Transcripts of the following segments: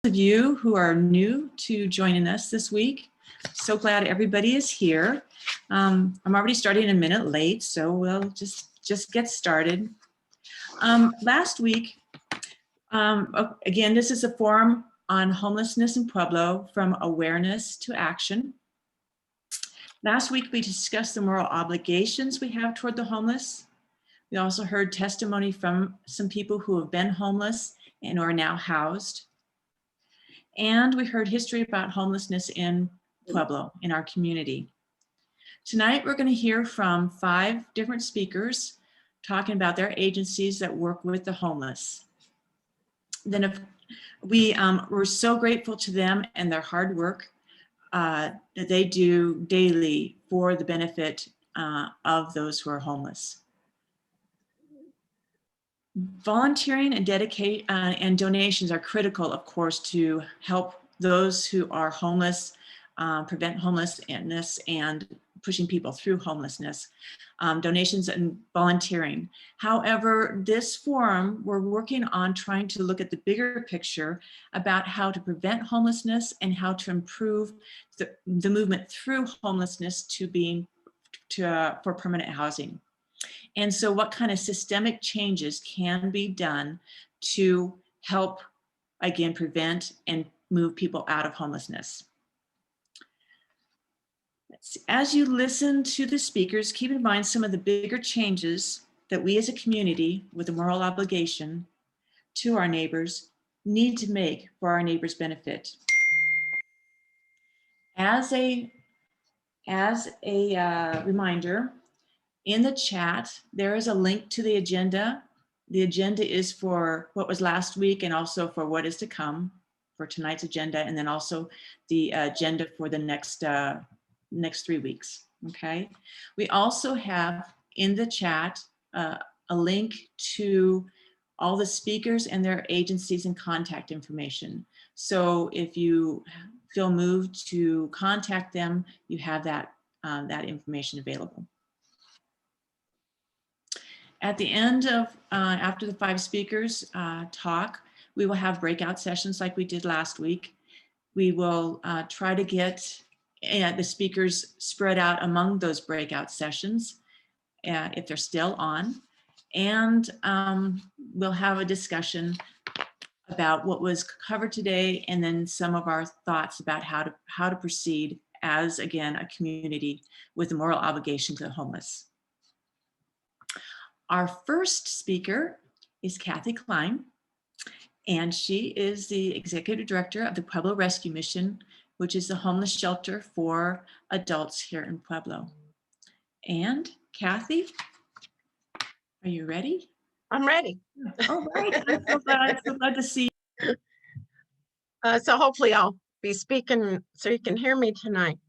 Of you who are new to joining us this week. So glad everybody is here. I'm already starting a minute late, so we'll just get started. Last week, again, this is a forum on homelessness in Pueblo, from awareness to action. Last week, we discussed the moral obligations we have toward the homeless. We also heard testimony from some people who have been homeless and are now housed. And we heard history about homelessness in Pueblo, in our community. Tonight, we're going to hear from 5 different speakers talking about their agencies that work with the homeless. Then we're so grateful to them and their hard work that they do daily for the benefit of those who are homeless. Volunteering and donations are critical, of course, to help those who are homeless, prevent homelessness and pushing people through homelessness. Donations and volunteering. However, this forum, we're working on trying to look at the bigger picture about how to prevent homelessness and how to improve the movement through homelessness for permanent housing. And so what kind of systemic changes can be done to help, again, prevent and move people out of homelessness? As you listen to the speakers, keep in mind some of the bigger changes that we as a community with a moral obligation to our neighbors need to make for our neighbors' benefit. As a reminder, in the chat, there is a link to the agenda. The agenda is for what was last week and also for what is to come for tonight's agenda, and then also the agenda for the next 3 weeks, okay? We also have in the chat a link to all the speakers and their agencies and contact information. So if you feel moved to contact them, you have that information available. At the end of, after the 5 speakers talk, we will have breakout sessions like we did last week. We will try to get the speakers spread out among those breakout sessions if they're still on. And we'll have a discussion about what was covered today, and then some of our thoughts about how to proceed as, again, a community with a moral obligation to the homeless. Our first speaker is Kathy Cline, and she is the Executive Director of the Pueblo Rescue Mission, which is the homeless shelter for adults here in Pueblo. And Kathy, are you ready? I'm ready. All right, I'm so glad to see you. So hopefully I'll be speaking so you can hear me tonight.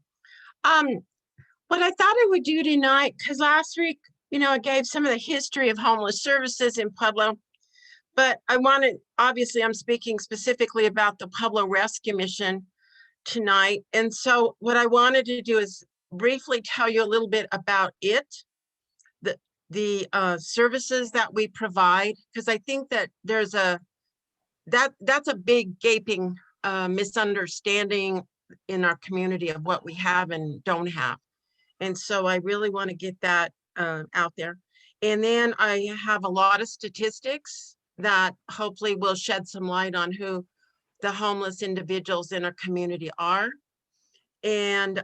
What I thought I would do tonight, because last week, I gave some of the history of homeless services in Pueblo, but obviously I'm speaking specifically about the Pueblo Rescue Mission tonight. And so what I wanted to do is briefly tell you a little bit about it, the services that we provide, because I think that there's that's a big gaping misunderstanding in our community of what we have and don't have. And so I really want to get that out there. And then I have a lot of statistics that hopefully will shed some light on who the homeless individuals in our community are, and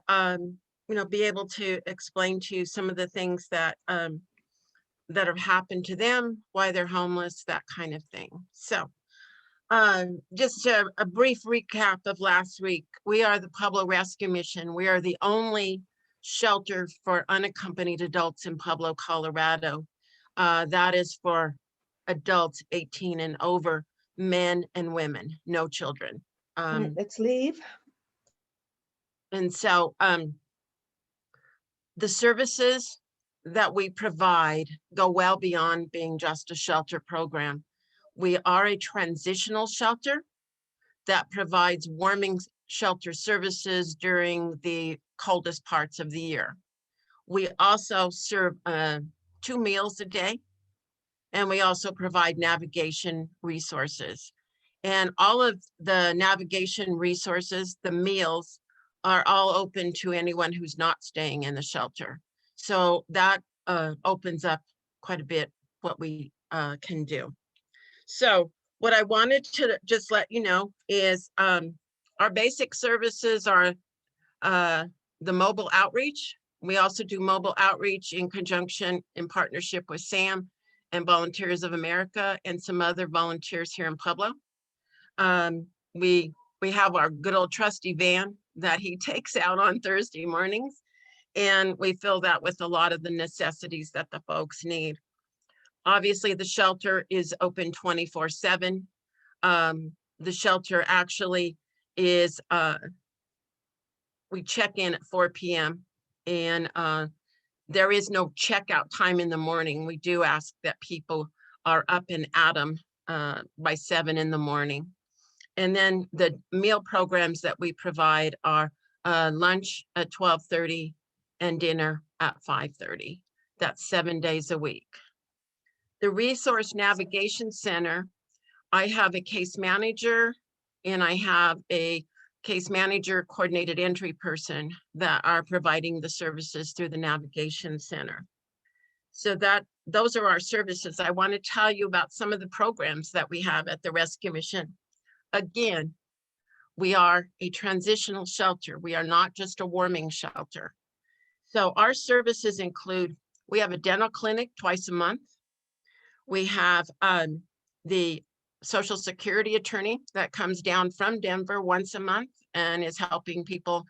be able to explain to you some of the things that that have happened to them, why they're homeless, that kind of thing. So just a brief recap of last week. We are the Pueblo Rescue Mission. We are the only shelter for unaccompanied adults in Pueblo, Colorado. That is for adults 18 and over, men and women, no children. Right, let's leave. And so the services that we provide go well beyond being just a shelter program. We are a transitional shelter that provides warming shelter services during the coldest parts of the year. We also serve 2 meals a day, and we also provide navigation resources. And all of the navigation resources, the meals, are all open to anyone who's not staying in the shelter. So that opens up quite a bit what we can do. So what I wanted to just let you know is our basic services are the mobile outreach. We also do mobile outreach in conjunction in partnership with SAM and Volunteers of America and some other volunteers here in Pueblo. We have our good old trusty van that he takes out on Thursday mornings, and we fill that with a lot of the necessities that the folks need. Obviously, the shelter is open 24/7. The shelter actually is, we check in at 4 p.m. and there is no checkout time in the morning. We do ask that people are up and at them by 7 in the morning. And then the meal programs that we provide are lunch at 12:30 and dinner at 5:30. That's 7 days a week. The Resource Navigation Center, I have a case manager and I have a case manager coordinated entry person that are providing the services through the Navigation Center. So those are our services. I want to tell you about some of the programs that we have at the Rescue Mission. Again, we are a transitional shelter. We are not just a warming shelter. So our services include, we have a dental clinic twice a month. We have the Social Security attorney that comes down from Denver once a month and is helping people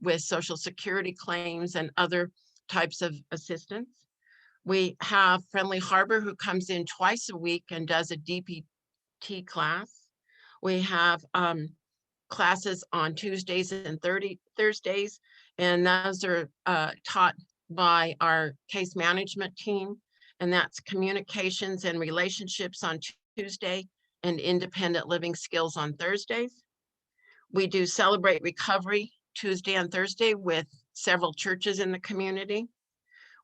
with Social Security claims and other types of assistance. We have Friendly Harbor who comes in twice a week and does a DPT class. We have classes on Tuesdays and Thursdays, and those are taught by our case management team, and that's communications and relationships on Tuesday and independent living skills on Thursdays. We do Celebrate Recovery Tuesday and Thursday with several churches in the community.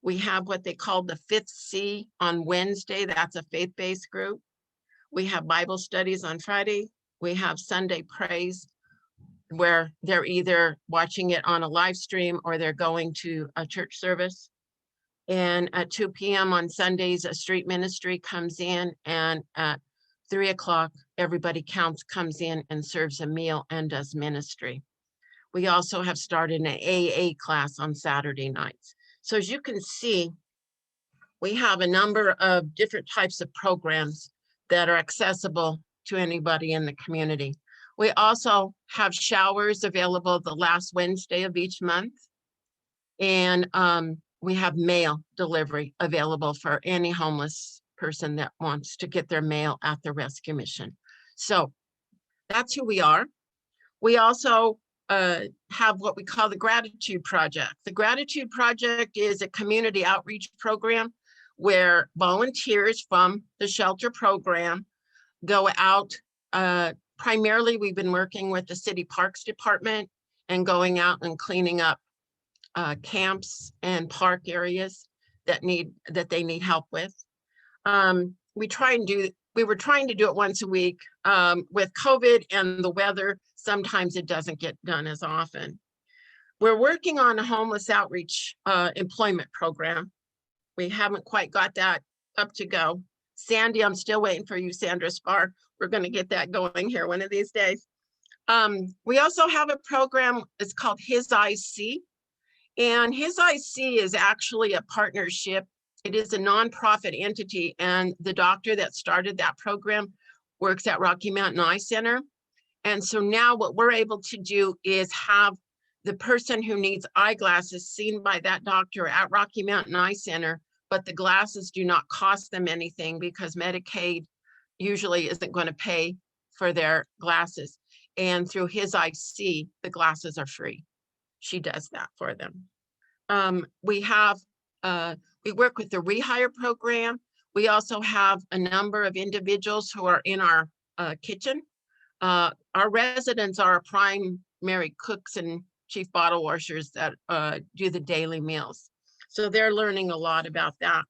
We have what they call the Fifth C on Wednesday. That's a faith-based group. We have Bible studies on Friday. We have Sunday praise, where they're either watching it on a live stream or they're going to a church service. And at 2 p.m. on Sundays, a street ministry comes in, and at 3 o'clock, everybody comes in and serves a meal and does ministry. We also have started an AA class on Saturday nights. So as you can see, we have a number of different types of programs that are accessible to anybody in the community. We also have showers available the last Wednesday of each month. And we have mail delivery available for any homeless person that wants to get their mail at the Rescue Mission. So that's who we are. We also have what we call the Gratitude Project. The Gratitude Project is a community outreach program where volunteers from the shelter program go out. Primarily, we've been working with the City Parks Department and going out and cleaning up camps and park areas that they need help with. We were trying to do it once a week. With COVID and the weather, sometimes it doesn't get done as often. We're working on a homeless outreach employment program. We haven't quite got that up to go. Sandy, I'm still waiting for you, Sandra Spar. We're going to get that going here one of these days. We also have a program, it's called His Eyes See. And His Eyes See is actually a partnership. It is a nonprofit entity, and the doctor that started that program works at Rocky Mountain Eye Center. And so now what we're able to do is have the person who needs eyeglasses seen by that doctor at Rocky Mountain Eye Center, but the glasses do not cost them anything because Medicaid usually isn't going to pay for their glasses. And through His Eyes See, the glasses are free. She does that for them. We work with the rehire program. We also have a number of individuals who are in our kitchen. Our residents are primary cooks and chief bottle washers that do the daily meals. So they're learning a lot about that.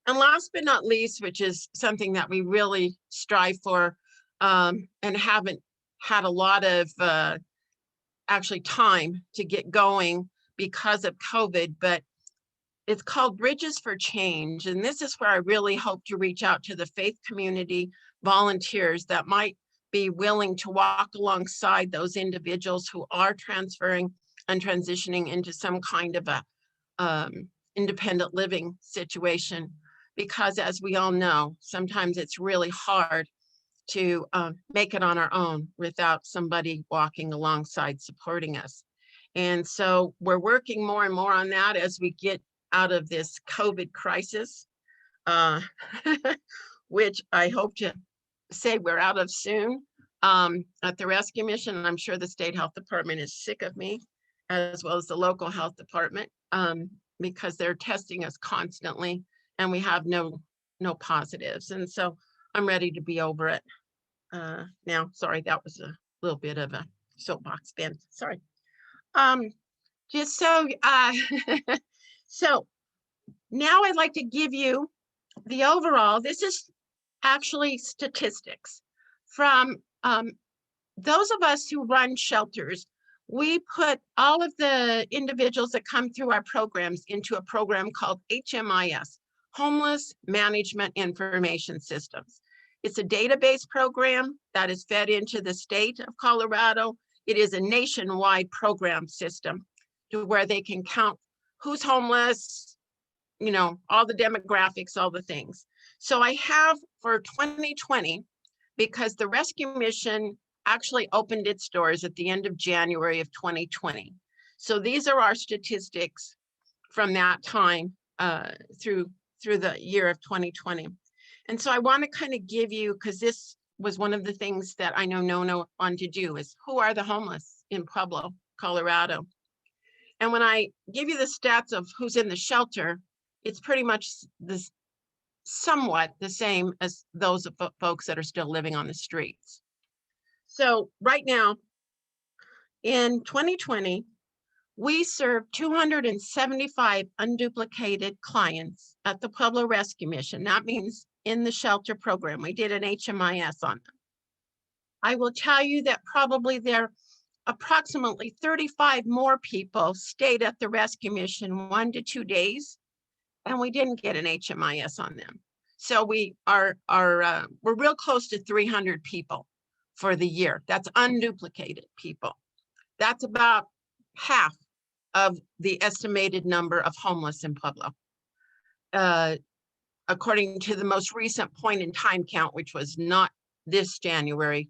And last but not least, which is something that we really strive for, and haven't had a lot of actually time to get going because of COVID, but it's called Bridges for Change. And this is where I really hope to reach out to the faith community volunteers that might be willing to walk alongside those individuals who are transferring and transitioning into some kind of a independent living situation. Because as we all know, sometimes it's really hard to make it on our own without somebody walking alongside supporting us. And so we're working more and more on that as we get out of this COVID crisis, which I hope to say we're out of soon. At the Rescue Mission, I'm sure the State Health Department is sick of me, as well as the local health department, because they're testing us constantly and we have no positives. And so I'm ready to be over it now. Sorry, that was a little bit of a soapbox bend. Sorry. Just so, so now I'd like to give you the overall. This is actually statistics from those of us who run shelters. We put all of the individuals that come through our programs into a program called HMIS, Homeless Management Information Systems. It's a database program that is fed into the state of Colorado. It is a nationwide program system to where they can count who's homeless, you know, all the demographics, all the things. So I have for 2020, because the Rescue Mission actually opened its doors at the end of January of 2020. So these are our statistics from that time through the year of 2020. And so I want to kind of give you, because this was one of the things that I know Nono wanted to do, is who are the homeless in Pueblo, Colorado? And when I give you the stats of who's in the shelter, it's pretty much somewhat the same as those of folks that are still living on the streets. So right now, in 2020, we served 275 unduplicated clients at the Pueblo Rescue Mission. That means in the shelter program. We did an HMIS on them. I will tell you that probably there approximately 35 more people stayed at the Rescue Mission 1 to 2 days, and we didn't get an HMIS on them. So we're real close to 300 people for the year. That's unduplicated people. That's about half of the estimated number of homeless in Pueblo. According to the most recent point in time count, which was not this January,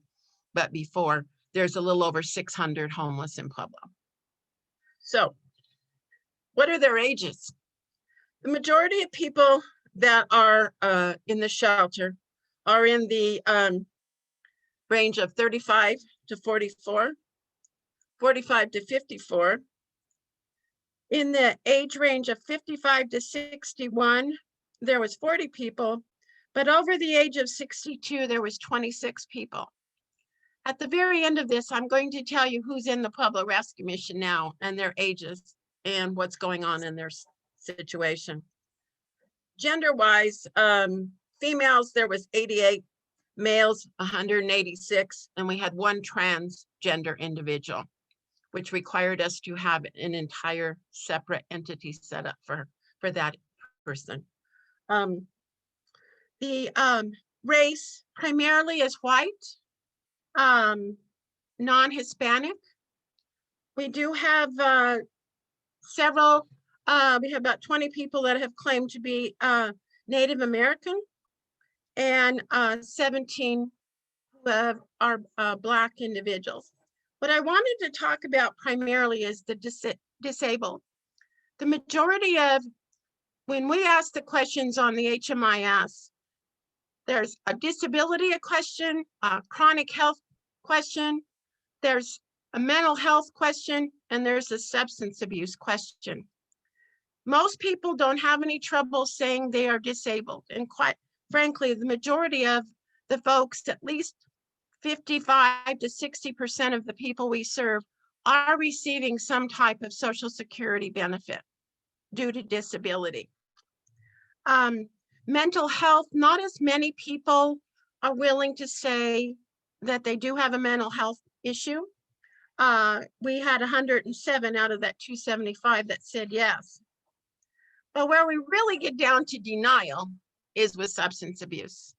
but before, there's a little over 600 homeless in Pueblo. So what are their ages? The majority of people that are in the shelter are in the range of 35 to 44, 45 to 54. In the age range of 55 to 61, there was 40 people, but over the age of 62, there was 26 people. At the very end of this, I'm going to tell you who's in the Pueblo Rescue Mission now and their ages and what's going on in their situation. Gender-wise, females, there was 88, males, 186, and we had one transgender individual, which required us to have an entire separate entity set up for that person. The race primarily is white, non-Hispanic. We do have several, we have about 20 people that have claimed to be Native American, and 17 who are Black individuals. What I wanted to talk about primarily is the disabled. The majority of, when we ask the questions on the HMIS, there's a disability question, a chronic health question, there's a mental health question, and there's a substance abuse question. Most people don't have any trouble saying they are disabled. And quite frankly, the majority of the folks, at least 55 to 60% of the people we serve, are receiving some type of Social Security benefit due to disability. Mental health, not as many people are willing to say that they do have a mental health issue. We had 107 out of that 275 that said yes. But where we really get down to denial is with substance abuse,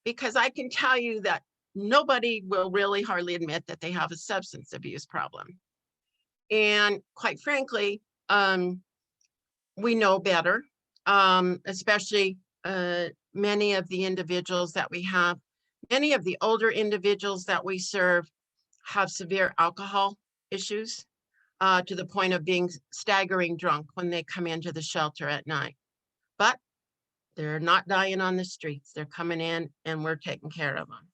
because I can tell you that nobody will really hardly admit that they have a substance abuse problem. And quite frankly, we know better, especially many of the individuals that we have. Many of the older individuals that we serve have severe alcohol issues to the point of being staggering drunk when they come into the shelter at night. But they're not dying on the streets. They're coming in and we're taking care of them.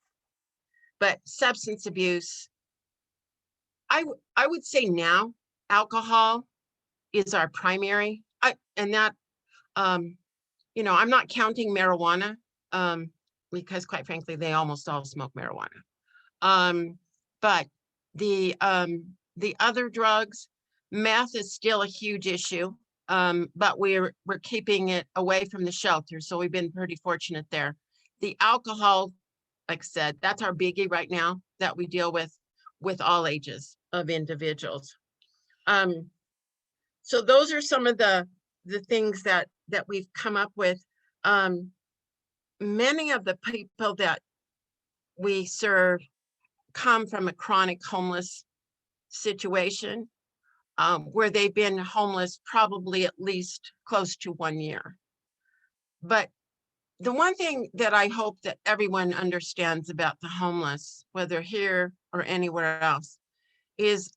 But substance abuse, I would say now alcohol is our primary. I'm not counting marijuana because quite frankly, they almost all smoke marijuana. But the other drugs, meth is still a huge issue, but we're keeping it away from the shelter. So we've been pretty fortunate there. The alcohol, like I said, that's our biggie right now that we deal with all ages of individuals. So those are some of the things that we've come up with. Many of the people that we serve come from a chronic homeless situation where they've been homeless probably at least close to 1 year. But the one thing that I hope that everyone understands about the homeless, whether here or anywhere else, is,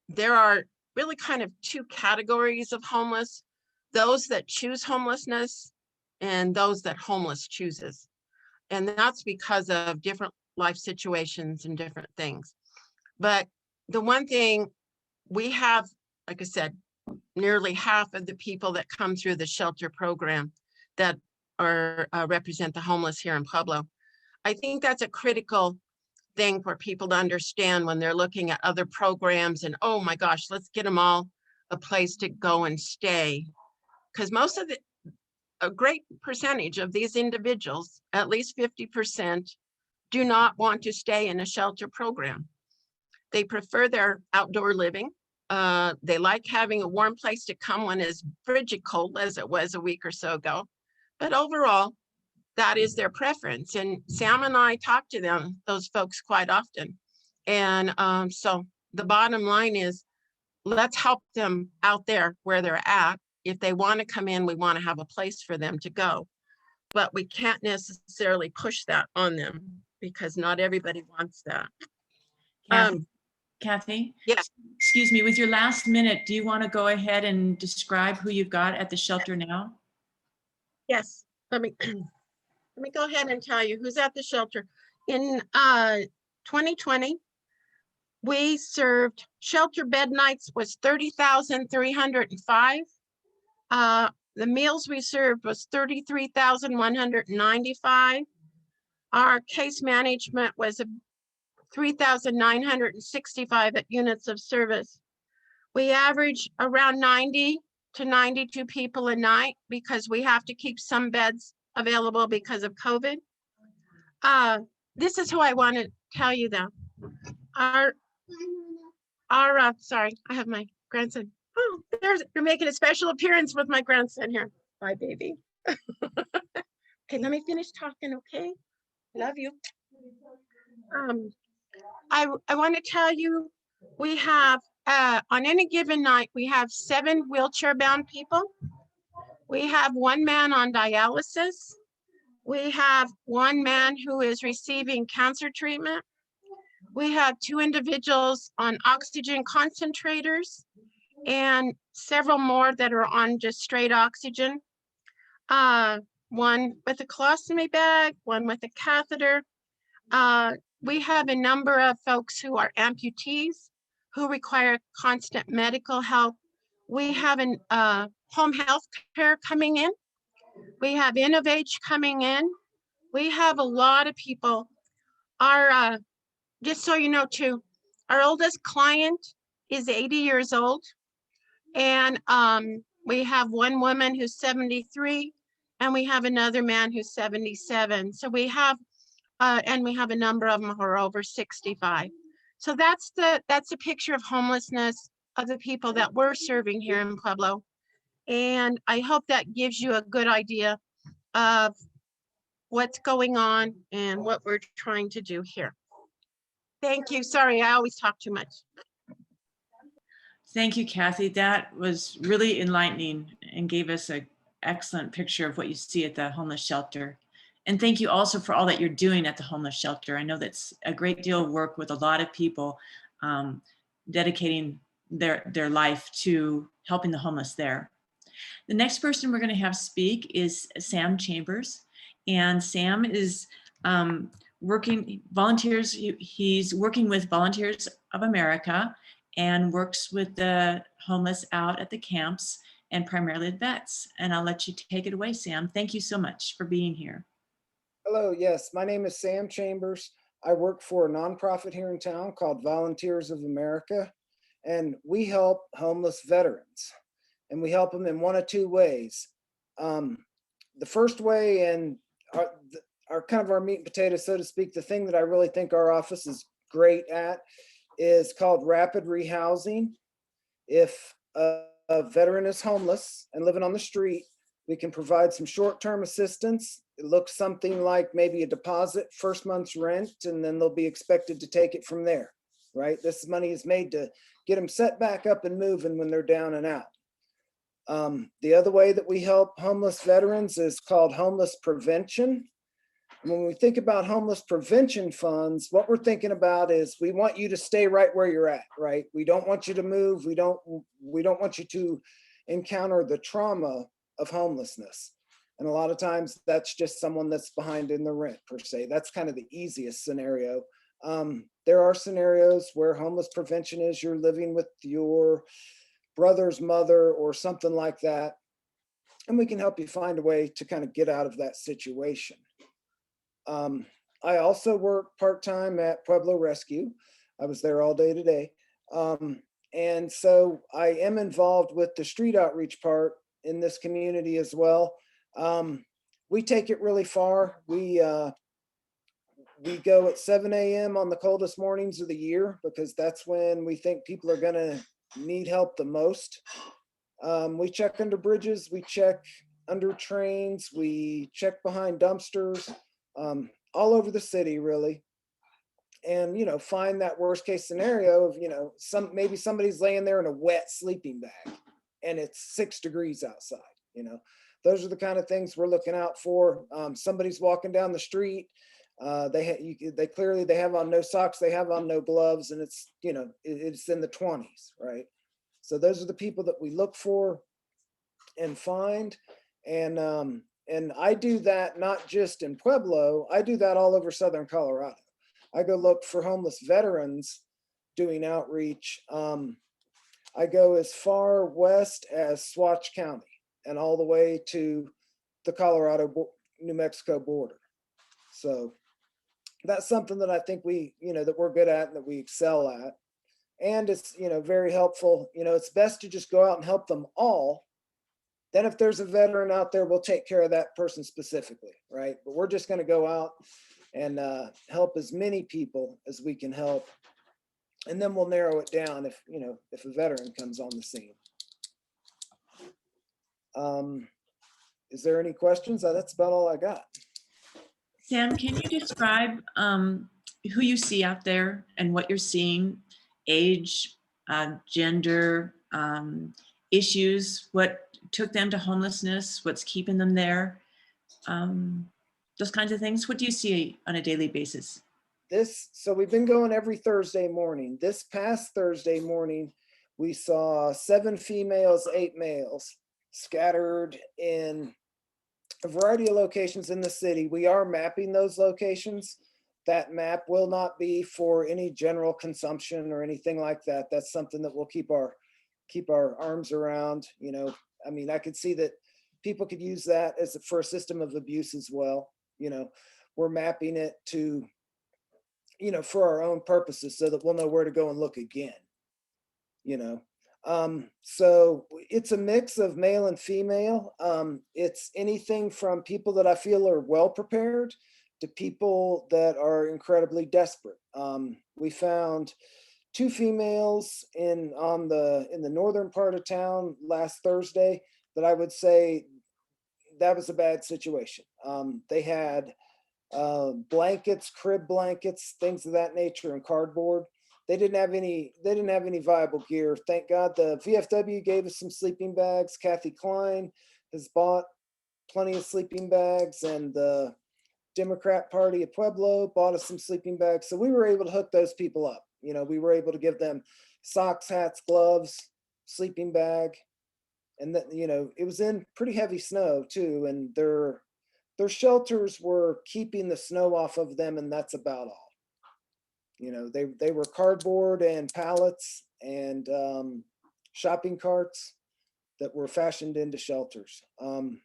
there are really kind of two categories of homeless: those that choose homelessness and those that homeless chooses. And that's because of different life situations and different things. But the one thing we have, like I said, nearly half of the people that come through the shelter program that are represent the homeless here in Pueblo. I think that's a critical thing for people to understand when they're looking at other programs and, oh my gosh, let's get them all a place to go and stay. Because a great percentage of these individuals, at least 50%, do not want to stay in a shelter program. They prefer their outdoor living. They like having a warm place to come when it's frigid cold, as it was a week or so ago. But overall, that is their preference. And Sam and I talk to those folks quite often. And so the bottom line is, let's help them out there where they're at. If they want to come in, we want to have a place for them to go. But we can't necessarily push that on them because not everybody wants that. Kathy? Yeah. Excuse me, with your last minute, do you want to go ahead and describe who you've got at the shelter now? Yes, let me go ahead and tell you who's at the shelter. In 2020, we served shelter bed nights was 30,305. The meals we served was 33,195. Our case management was 3,965 at units of service. We average around 90 to 92 people a night because we have to keep some beds available because of COVID. This is who I want to tell you though. Sorry, I have my grandson. Oh, you're making a special appearance with my grandson here. Bye, baby. Okay, let me finish talking, okay? Love you. I want to tell you, we have, on any given night, we have 7 wheelchair-bound people. We have 1 man on dialysis. We have 1 man who is receiving cancer treatment. We have 2 individuals on oxygen concentrators and several more that are on just straight oxygen. 1 with a colostomy bag, 1 with a catheter. We have a number of folks who are amputees who require constant medical help. We have home health care coming in. We have InnovAge coming in. We have a lot of people. Just so you know too, our oldest client is 80 years old. And we have 1 woman who's 73 and we have another man who's 77. So we have And we have a number of them who are over 65. So that's a picture of homelessness of the people that we're serving here in Pueblo. And I hope that gives you a good idea of what's going on and what we're trying to do here. Thank you. Sorry, I always talk too much. Thank you, Kathy. That was really enlightening and gave us an excellent picture of what you see at the homeless shelter. And thank you also for all that you're doing at the homeless shelter. I know that's a great deal of work with a lot of people dedicating their life to helping the homeless there. The next person we're going to have speak is Sam Chambers. And Sam is he's working with Volunteers of America and works with the homeless out at the camps and primarily vets. And I'll let you take it away, Sam. Thank you so much for being here. Hello, yes, my name is Sam Chambers. I work for a nonprofit here in town called Volunteers of America, and we help homeless veterans. And we help them in one of two ways. The first way, and our kind of our meat and potatoes, so to speak, the thing that I really think our office is great at is called rapid rehousing. If a veteran is homeless and living on the street, we can provide some short-term assistance. It looks something like maybe a deposit, first month's rent, and then they'll be expected to take it from there, right? This money is made to get them set back up and moving when they're down and out. The other way that we help homeless veterans is called homeless prevention. When we think about homeless prevention funds, what we're thinking about is we want you to stay right where you're at, right? We don't want you to move. We don't want you to encounter the trauma of homelessness. And a lot of times that's just someone that's behind in the rent per se. That's kind of the easiest scenario. There are scenarios where homeless prevention is you're living with your brother's mother or something like that. And we can help you find a way to kind of get out of that situation. I also work part-time at Pueblo Rescue. I was there all day today. And so I am involved with the street outreach part in this community as well. We take it really far. We go at 7 a.m. on the coldest mornings of the year because that's when we think people are going to need help the most. We check under bridges, we check under trains, we check behind dumpsters, all over the city really. And, find that worst case scenario of, maybe somebody's laying there in a wet sleeping bag and it's 6 degrees outside, Those are the kind of things we're looking out for. Somebody's walking down the street. They clearly have on no socks, they have on no gloves, and it's, it's in the 20s, right? So those are the people that we look for and find. And I do that not just in Pueblo, I do that all over Southern Colorado. I go look for homeless veterans doing outreach. I go as far west as Swatch County and all the way to the Colorado-New Mexico border. So that's something that I think that we're good at and that we excel at. And it's, very helpful. It's best to just go out and help them all. Then if there's a veteran out there, we'll take care of that person specifically, right? But we're just going to go out and help as many people as we can help. And then we'll narrow it down if a veteran comes on the scene. Is there any questions? That's about all I got. Sam, can you describe who you see out there and what you're seeing? Age, gender, issues, what took them to homelessness, what's keeping them there, those kinds of things. What do you see on a daily basis? So we've been going every Thursday morning. This past Thursday morning, we saw 7 females, 8 males scattered in a variety of locations in the city. We are mapping those locations. That map will not be for any general consumption or anything like that. That's something that we'll keep our arms around. I could see that people could use that for a system of abuse as well. We're mapping it to, for our own purposes so that we'll know where to go and look again. So it's a mix of male and female. It's anything from people that I feel are well prepared to people that are incredibly desperate. We found 2 females in the northern part of town last Thursday that I would say that was a bad situation. They had blankets, crib blankets, things of that nature, and cardboard. They didn't have any viable gear. Thank God the VFW gave us some sleeping bags. Kathy Cline has bought plenty of sleeping bags, and the Democrat Party of Pueblo bought us some sleeping bags. So we were able to hook those people up. We were able to give them socks, hats, gloves, sleeping bag. And that, it was in pretty heavy snow too. And their shelters were keeping the snow off of them, and that's about all. They were cardboard and pallets and shopping carts that were fashioned into shelters. All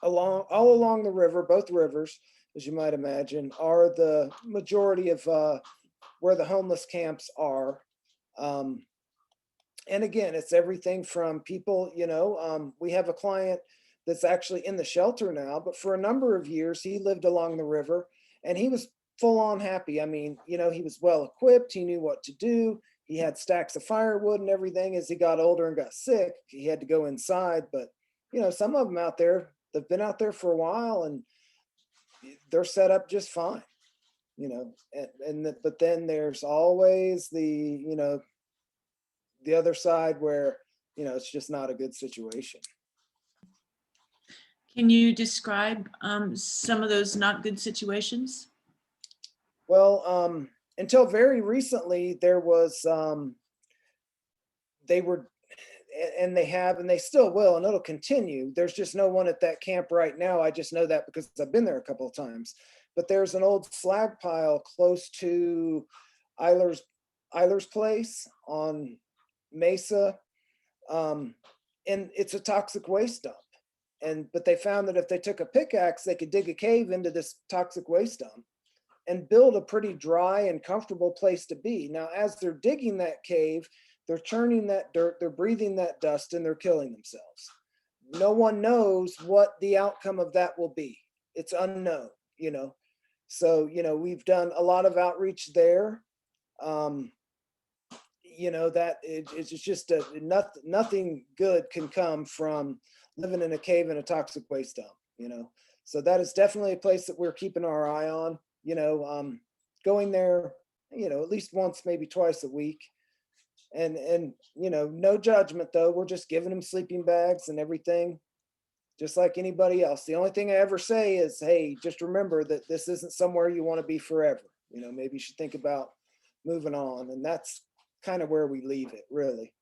along the river, both rivers, as you might imagine, are the majority of where the homeless camps are. And again, it's everything from people, we have a client that's actually in the shelter now, but for a number of years, he lived along the river and he was full on happy. I mean, he was well equipped. He knew what to do. He had stacks of firewood and everything. As he got older and got sick, he had to go inside. But, some of them out there, they've been out there for a while and they're set up just fine, but then there's always the other side where, it's just not a good situation. Can you describe some of those not good situations? Well, until very recently, there was, they were, and they still will, and it'll continue. There's just no one at that camp right now. I just know that because I've been there a couple of times. But there's an old slag pile close to Eiler's place on Mesa, and it's a toxic waste dump. But they found that if they took a pickaxe, they could dig a cave into this toxic waste dump and build a pretty dry and comfortable place to be. Now, as they're digging that cave, they're churning that dirt, they're breathing that dust, and they're killing themselves. No one knows what the outcome of that will be. It's unknown, So, we've done a lot of outreach there. That it's just nothing good can come from living in a cave in a toxic waste dump, So that is definitely a place that we're keeping our eye on, going there, at least once, maybe twice a week. And no judgment though. We're just giving them sleeping bags and everything, just like anybody else. The only thing I ever say is, hey, just remember that this isn't somewhere you want to be forever. Maybe you should think about moving on. And that's kind of where we leave it, really.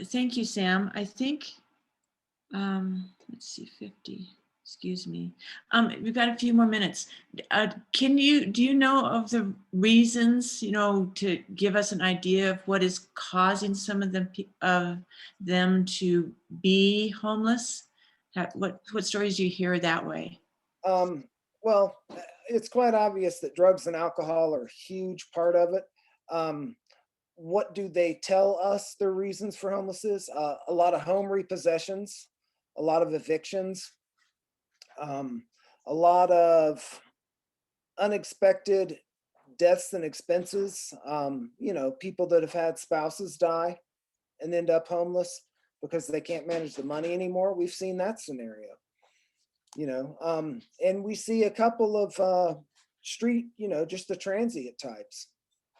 Thank you, Sam. I think, let's see, 50, excuse me. We've got a few more minutes. Do you know of the reasons, to give us an idea of what is causing some of them to be homeless? What stories do you hear that way? Well, it's quite obvious that drugs and alcohol are a huge part of it. What do they tell us their reasons for homelessness? A lot of home repossessions, a lot of evictions, a lot of unexpected deaths and expenses. People that have had spouses die and end up homeless because they can't manage the money anymore. We've seen that scenario. And we see a couple of street, just the transient types.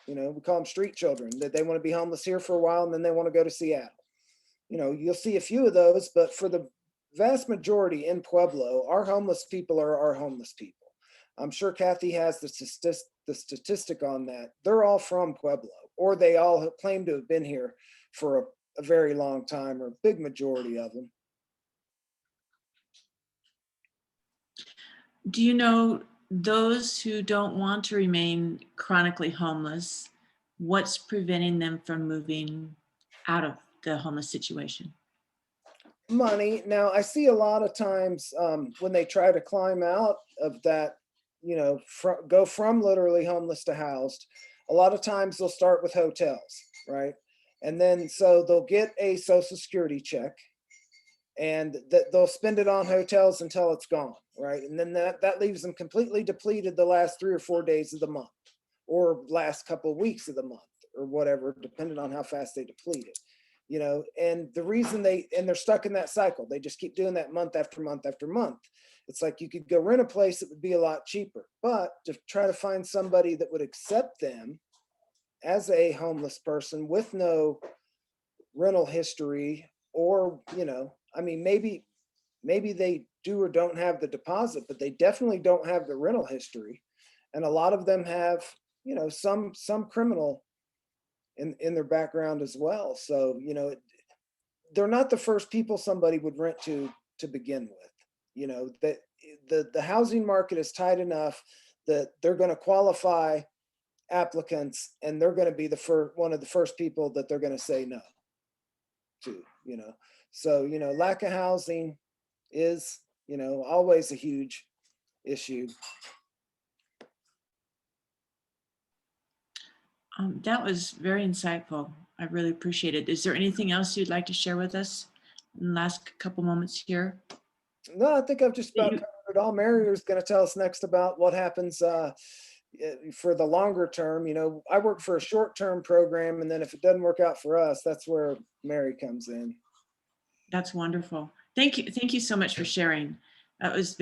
We call them street children, that they want to be homeless here for a while and then they want to go to Seattle. You'll see a few of those, but for the vast majority in Pueblo, our homeless people are our homeless people. I'm sure Kathy has the statistic on that. They're all from Pueblo, or they all claim to have been here for a very long time, or a big majority of them. Do you know those who don't want to remain chronically homeless, what's preventing them from moving out of the homeless situation? Money. Now, I see a lot of times when they try to climb out of that, go from literally homeless to housed, a lot of times they'll start with hotels, right? And then so they'll get a Social Security check. and that they'll spend it on hotels until it's gone, right? And then that leaves them completely depleted the last 3 or 4 days of the month, or last couple of weeks of the month, or whatever, depending on how fast they deplete it. You know, and the reason they're stuck in that cycle, they just keep doing that month after month after month. It's like you could go rent a place that would be a lot cheaper, but to try to find somebody that would accept them as a homeless person with no rental history, or, you know, I mean, maybe they do or don't have the deposit, but they definitely don't have the rental history. And a lot of them have, you know, some criminal in their background as well. So, you know, they're not the first people somebody would rent to begin with. You know, that the housing market is tight enough that they're going to qualify applicants, and they're going to be one of the first people that they're going to say no to, you know. So, you know, lack of housing is, you know, always a huge issue. That was very insightful. I really appreciate it. Is there anything else you'd like to share with us in the last couple moments here? No, I think I've just about covered it all. Mary is going to tell us next about what happens for the longer term. You know, I work for a short-term program, and then if it doesn't work out for us, that's where Mary comes in. That's wonderful. Thank you. Thank you so much for sharing. That was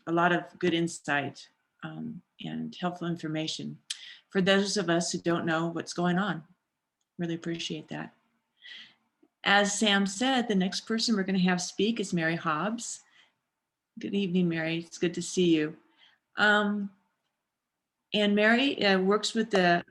a lot of good insight and helpful information for those of us who don't know what's going on. Really appreciate that. As Sam said, the next person we're going to have speak is Mary Hobbs. Good evening, Mary. It's good to see you. And Mary works with the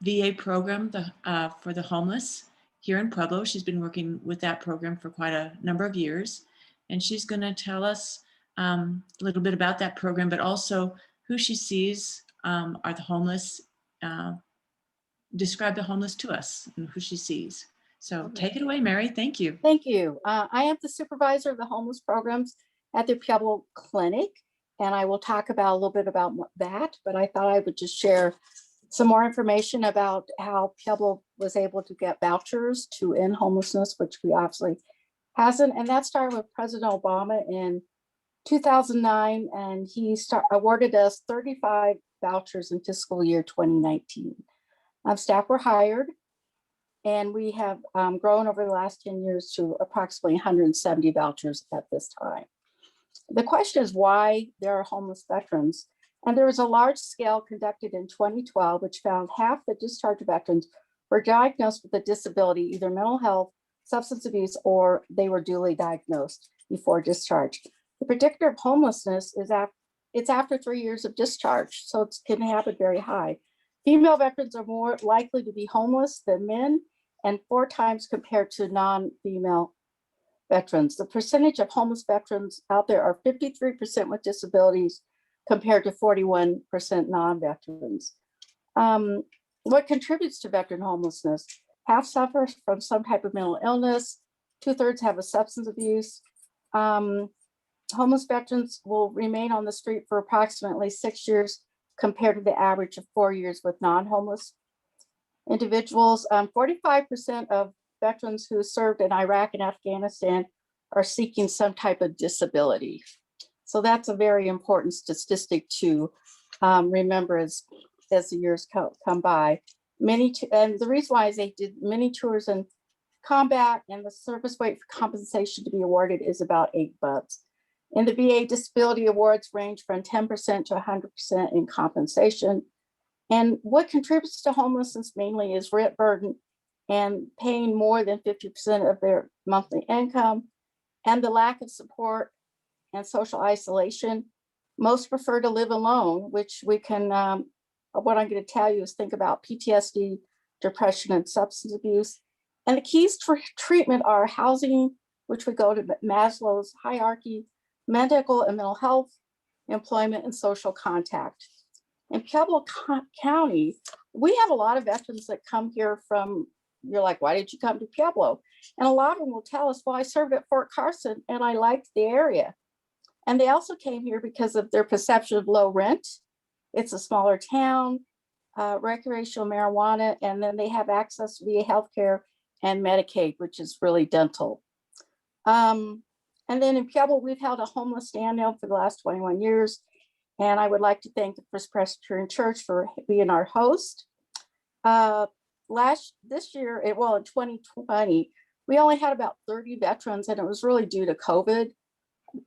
VA program for the homeless here in Pueblo. She's been working with that program for quite a number of years. And she's going to tell us a little bit about that program, but also who she sees are the homeless, describe the homeless to us and who she sees. So take it away, Mary. Thank you. Thank you. I am the supervisor of the homeless programs at the Pueblo Clinic, and I will talk about a little bit about that, but I thought I would just share some more information about how Pueblo was able to get vouchers to end homelessness, which we obviously hasn't. And that started with President Obama in 2009, and he awarded us 35 vouchers in fiscal year 2019. Staff were hired, and we have grown over the last 10 years to approximately 170 vouchers at this time. The question is why there are homeless veterans. And there was a large scale conducted in 2012, which found half the discharged veterans were diagnosed with a disability, either mental health, substance abuse, or they were duly diagnosed before discharge. The predictor of homelessness is it's after 3 years of discharge, so it can happen very high. Female veterans are more likely to be homeless than men, and 4 times compared to non-female veterans. The percentage of homeless veterans out there are 53% with disabilities compared to 41% non-veterans. What contributes to veteran homelessness? Half suffer from some type of mental illness, 2/3 have a substance abuse. Homeless veterans will remain on the street for approximately 6 years compared to the average of 4 years with non-homeless individuals. 45% of veterans who served in Iraq and Afghanistan are seeking some type of disability. So that's a very important statistic to remember as the years come by. And the reason why is they did many tours in combat, and the service weight for compensation to be awarded is about 8 months. In the VA, disability awards range from 10% to 100% in compensation. And what contributes to homelessness mainly is rent burden and paying more than 50% of their monthly income, and the lack of support and social isolation. Most prefer to live alone, which we can, what I'm going to tell you is think about PTSD, depression, and substance abuse. And the keys for treatment are housing, which would go to Maslow's hierarchy, medical and mental health, employment, and social contact. In Pueblo County, we have a lot of veterans that come here from, you're like, why did you come to Pueblo? And a lot of them will tell us, well, I served at Fort Carson and I liked the area. And they also came here because of their perception of low rent. It's a smaller town, recreational marijuana, and then they have access to VA healthcare and Medicaid, which is really dental. And then in Pueblo, we've held a homeless stand down for the last 21 years. And I would like to thank the First Presbyterian Church for being our host. This year, in 2020, we only had about 30 veterans, and it was really due to COVID.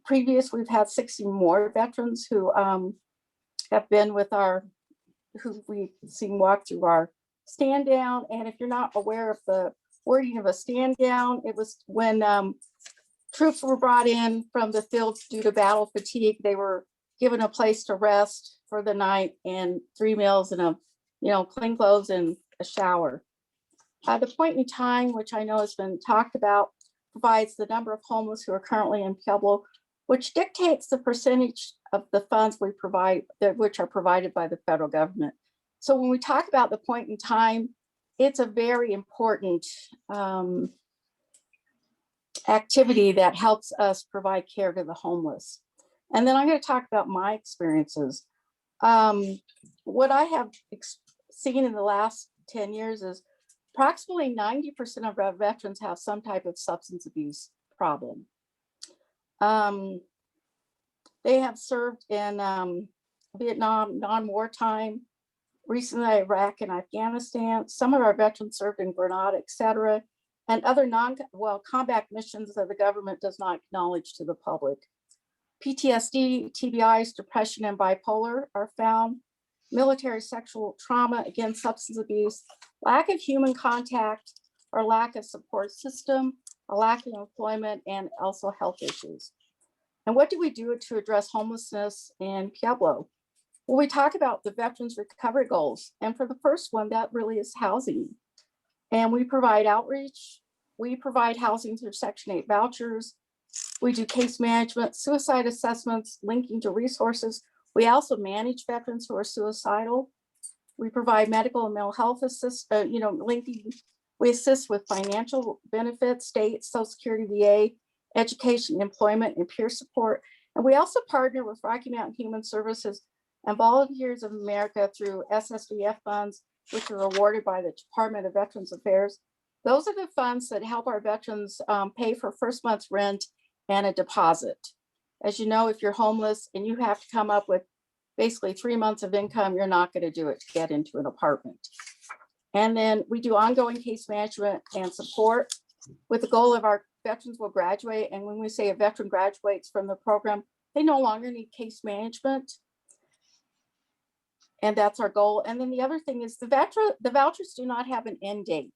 Previous, we've had 60 more veterans who have been with who we've seen walk through our stand down. And if you're not aware of the wording of a stand down, it was when troops were brought in from the field due to battle fatigue. They were given a place to rest for the night and 3 meals and clean clothes and a shower. The point in time, which I know has been talked about, provides the number of homeless who are currently in Pueblo, which dictates the percentage of the funds we provide, which are provided by the federal government. So when we talk about the point in time, it's a very important activity that helps us provide care to the homeless. And then I'm going to talk about my experiences. What I have seen in the last 10 years is approximately 90% of our veterans have some type of substance abuse problem. They have served in Vietnam, non-wartime, recently Iraq and Afghanistan. Some of our veterans served in Grenada, etc., and other combat missions that the government does not acknowledge to the public. PTSD, TBIs, depression, and bipolar are found. Military sexual trauma, again, substance abuse, lack of human contact or lack of support system, a lack of employment, and also health issues. And what do we do to address homelessness in Pueblo? Well, we talk about the veterans recovery goals. And for the first one, that really is housing. And we provide outreach. We provide housing through Section 8 vouchers. We do case management, suicide assessments, linking to resources. We also manage veterans who are suicidal. We provide medical and mental health linking. We assist with financial benefits, state, Social Security, VA, education, employment, and peer support. And we also partner with Rocky Mountain Human Services and Volunteers of America through SSVF funds, which are awarded by the Department of Veterans Affairs. Those are the funds that help our veterans pay for first month's rent and a deposit. As you know, if you're homeless and you have to come up with basically 3 months of income, you're not going to do it to get into an apartment. And then we do ongoing case management and support with the goal of our veterans will graduate. And when we say a veteran graduates from the program, they no longer need case management. And that's our goal. And then the other thing is the vouchers do not have an end date.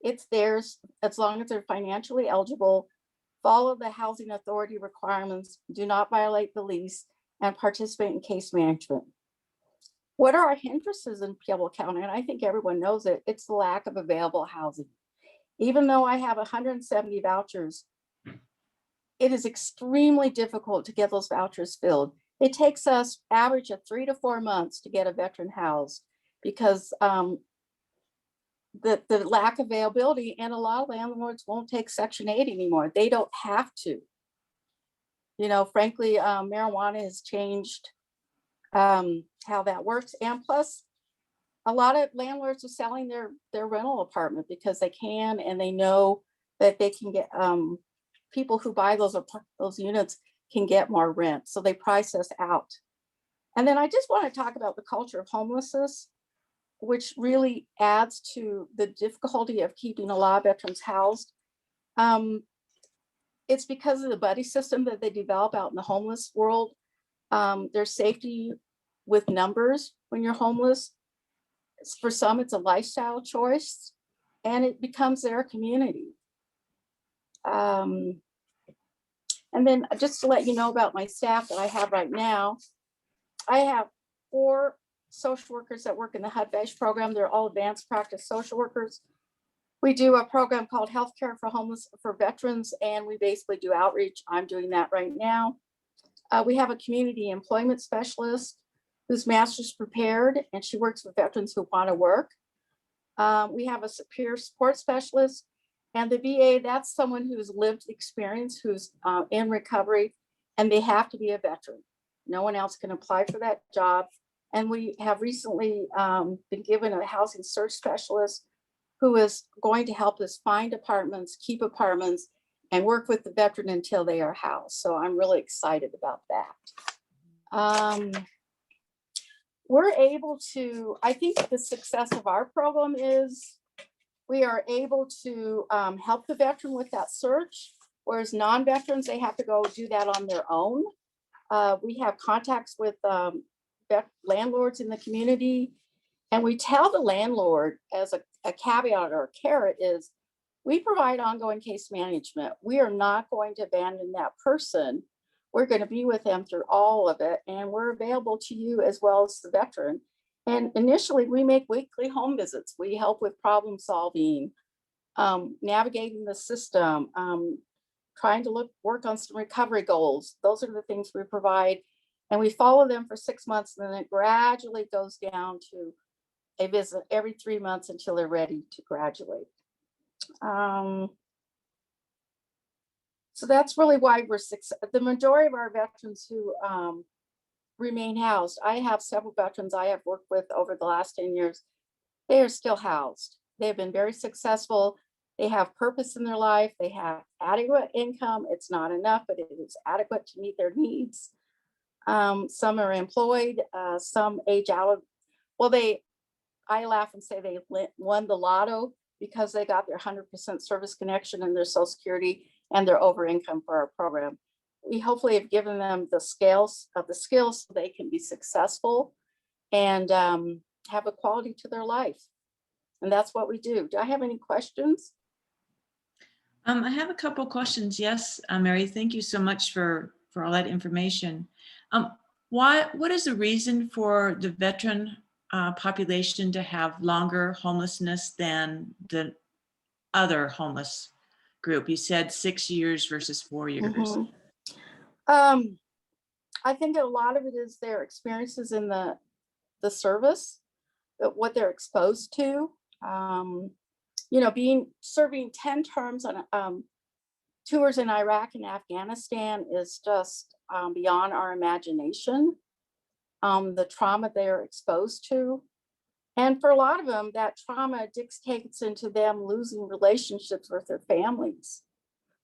It's theirs as long as they're financially eligible, follow the housing authority requirements, do not violate the lease, and participate in case management. What are our hindrances in Pueblo County? And I think everyone knows it. It's the lack of available housing. Even though I have 170 vouchers, it is extremely difficult to get those vouchers filled. It takes us average of 3 to 4 months to get a veteran housed because the lack of availability, and a lot of landlords won't take Section 8 anymore. They don't have to. Frankly, marijuana has changed how that works. And plus, a lot of landlords are selling their rental apartment because they can, and they know that they can get people who buy those units can get more rent. So they price us out. And then I just want to talk about the culture of homelessness, which really adds to the difficulty of keeping a lot of veterans housed. It's because of the buddy system that they develop out in the homeless world. There's safety with numbers when you're homeless. For some, it's a lifestyle choice, and it becomes their community. And then just to let you know about my staff that I have right now, I have 4 social workers that work in the HUD-VASH program. They're all advanced practice social workers. We do a program called Healthcare for Veterans, and we basically do outreach. I'm doing that right now. We have a community employment specialist whose master's prepared, and she works with veterans who want to work. We have a peer support specialist, and the VA, that's someone who's lived experience, who's in recovery, and they have to be a veteran. No one else can apply for that job. And we have recently been given a housing search specialist who is going to help us find apartments, keep apartments, and work with the veteran until they are housed. So I'm really excited about that. We're able to, I think the success of our program is we are able to help the veteran with that search, whereas non-veterans, they have to go do that on their own. We have contacts with landlords in the community, and we tell the landlord as a caveat or a carrot is we provide ongoing case management. We are not going to abandon that person. We're going to be with them through all of it, and we're available to you as well as the veteran. And initially, we make weekly home visits. We help with problem solving, navigating the system, trying to work on some recovery goals. Those are the things we provide. And we follow them for 6 months, and then it gradually goes down to a visit every 3 months until they're ready to graduate. So that's really why we're the majority of our veterans who remain housed. I have several veterans I have worked with over the last 10 years. They are still housed. They've been very successful. They have purpose in their life. They have adequate income. It's not enough, but it is adequate to meet their needs. Some are employed, some age out of, well, I laugh and say they won the lotto because they got their 100% service connection and their Social Security and their over income for our program. We hopefully have given them the skills so they can be successful and have a quality to their life. And that's what we do. Do I have any questions? I have a couple questions. Yes, Mary, thank you so much for all that information. What is the reason for the veteran population to have longer homelessness than the other homeless group? You said 6 years versus 4 years. Mm-hmm. I think a lot of it is their experiences in the service, what they're exposed to. You know, serving 10 terms on tours in Iraq and Afghanistan is just beyond our imagination. The trauma they're exposed to. And for a lot of them, that trauma dictates into them losing relationships with their families.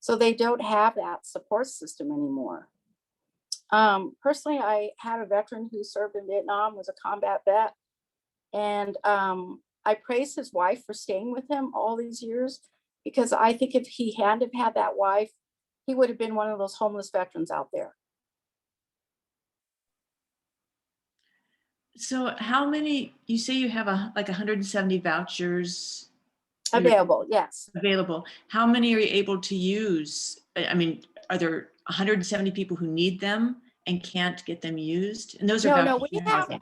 So they don't have that support system anymore. Personally, I had a veteran who served in Vietnam, was a combat vet. And I praise his wife for staying with him all these years, because I think if he hadn't have had that wife, he would have been one of those homeless veterans out there. So how many, you say you have like 170 vouchers Available, yes. available. How many are you able to use? I mean, are there 170 people who need them and can't get them used? And those are No, vouchers we for have housing.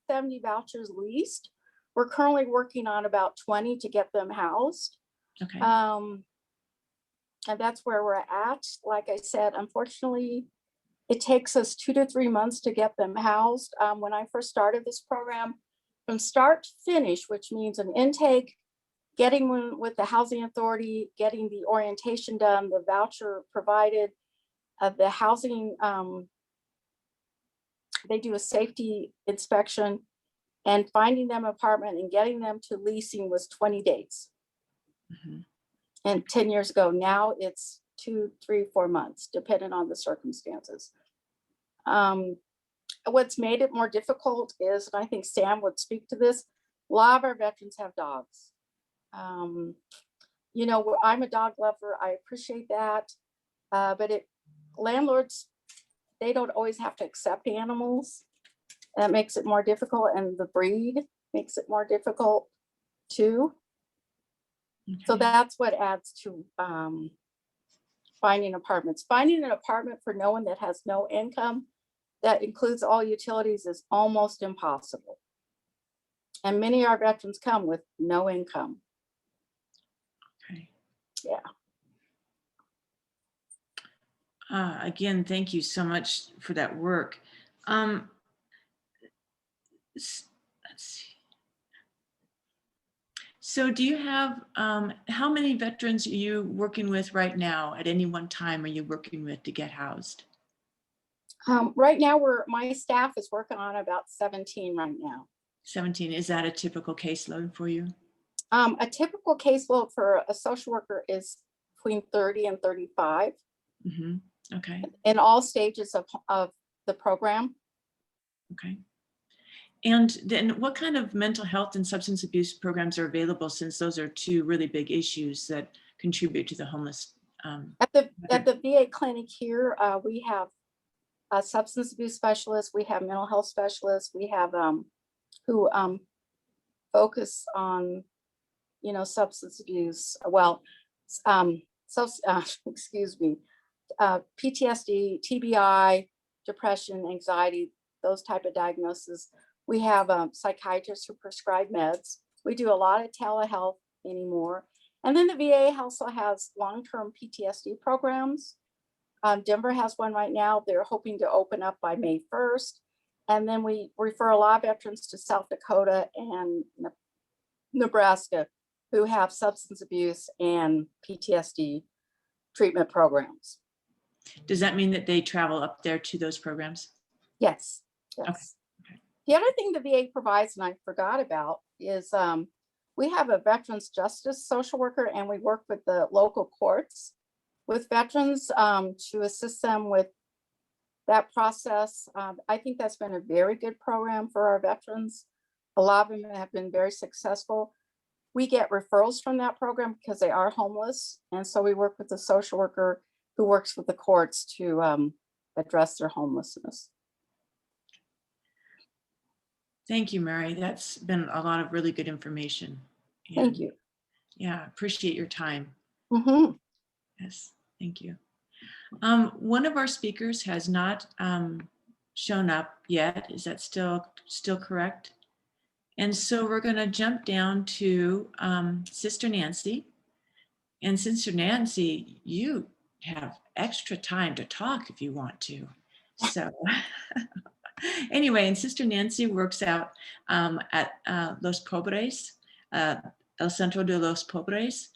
70 vouchers leased. We're currently working on about 20 to get them housed. Okay. And that's where we're at. Like I said, unfortunately, it takes us 2 to 3 months to get them housed. When I first started this program, from start to finish, which means an intake, getting one with the housing authority, getting the orientation done, the voucher provided, the housing, they do a safety inspection, and finding them an apartment and getting them to leasing was 20 days. Mm-hmm. And 10 years ago, now it's 2, 3, 4 months, depending on the circumstances. What's made it more difficult is, and I think Sam would speak to this, a lot of our veterans have dogs. You know, I'm a dog lover. I appreciate that. But landlords, they don't always have to accept animals. That makes it more difficult, and the breed makes it more difficult too. Okay. So that's what adds to finding apartments. Finding an apartment for no one that has no income, that includes all utilities, is almost impossible. And many of our veterans come with no income. Okay. Yeah. Again, thank you so much for that work. Let's see. So do you have, how many veterans are you working with right now at any one time are you working with to get housed? Right now, my staff is working on about 17 right now. 17, is that a typical caseload for you? A typical caseload for a social worker is between 30 and 35 Mhm. Okay, in all stages of the program. okay. And then what kind of mental health and substance abuse programs are available, since those are two really big issues that contribute to the homeless? At the VA clinic here, we have a substance abuse specialist, we have mental health specialists, we have who focus on, you know, substance abuse, well, excuse me, PTSD, TBI, depression, anxiety, those type of diagnoses. We have psychiatrists who prescribe meds. We do a lot of telehealth anymore. And then the VA also has long-term PTSD programs. Denver has one right now. They're hoping to open up by May 1st. And then we refer a lot of veterans to South Dakota and Nebraska who have substance abuse and PTSD treatment programs. Does that mean that they travel up there to those programs? Yes, yes. Okay. The other thing the VA provides, and I forgot about, is we have a veterans justice social worker, and we work with the local courts with veterans to assist them with that process. I think that's been a very good program for our veterans. A lot of them have been very successful. We get referrals from that program because they are homeless. And so we work with the social worker who works with the courts to address their homelessness. Thank you, Mary. That's been a lot of really good information. Thank And, you. Yeah, appreciate your time. Mhm. Yes, thank you. One of our speakers has not shown up yet. Is that still correct? And so we're going to jump down to Sister Nancy. And Sister Nancy, you have extra time to talk if you want to. So anyway, and Sister Nancy works out at Los Pobres, El Centro De Los Pobres,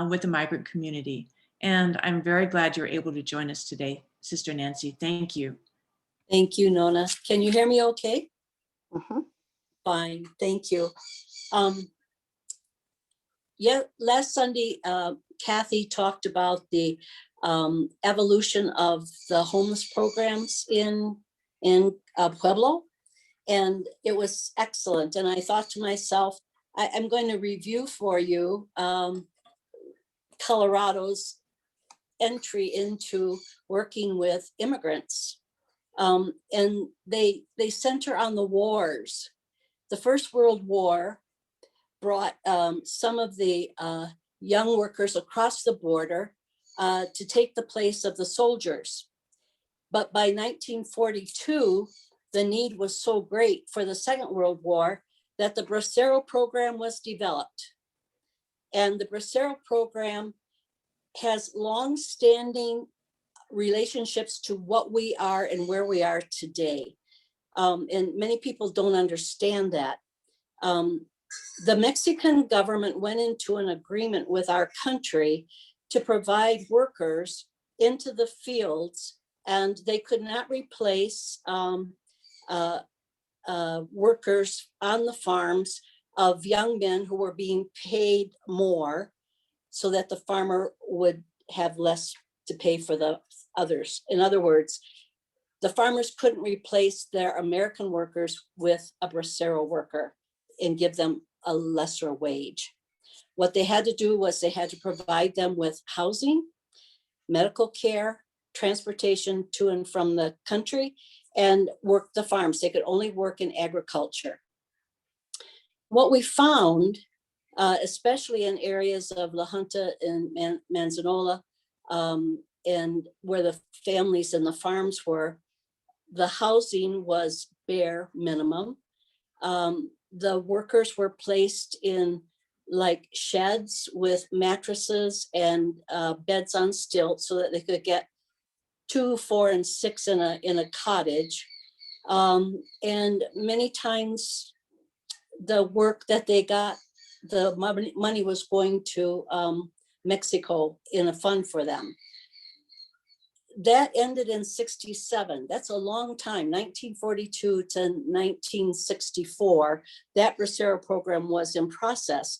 with the migrant community. And I'm very glad you're able to join us today, Sister Nancy. Thank you. Thank you, Nona. Can you hear me okay? Mhm. Fine, thank you. Yeah, last Sunday, Kathy talked about the evolution of the homeless programs in Pueblo, and it was excellent. And I thought to myself, I'm going to review for you Colorado's entry into working with immigrants. And they center on the wars. The First World War brought some of the young workers across the border to take the place of the soldiers. But by 1942, the need was so great for the Second World War that the Bracero program was developed. And the Bracero program has long-standing relationships to what we are and where we are today. And many people don't understand that. The Mexican government went into an agreement with our country to provide workers into the fields, and they could not replace workers on the farms of young men who were being paid more so that the farmer would have less to pay for the others. In other words, the farmers couldn't replace their American workers with a Bracero worker and give them a lesser wage. What they had to do was they had to provide them with housing, medical care, transportation to and from the country, and work the farms. They could only work in agriculture. What we found, especially in areas of La Junta and Manzanola, and where the families and the farms were, the housing was bare minimum. The workers were placed in like sheds with mattresses and beds on stilts so that they could get 2, 4, and 6 in a cottage. And many times the work that they got, the money was going to Mexico in a fund for them. That ended in 1967. That's a long time, 1942 to 1964. That Bracero program was in process.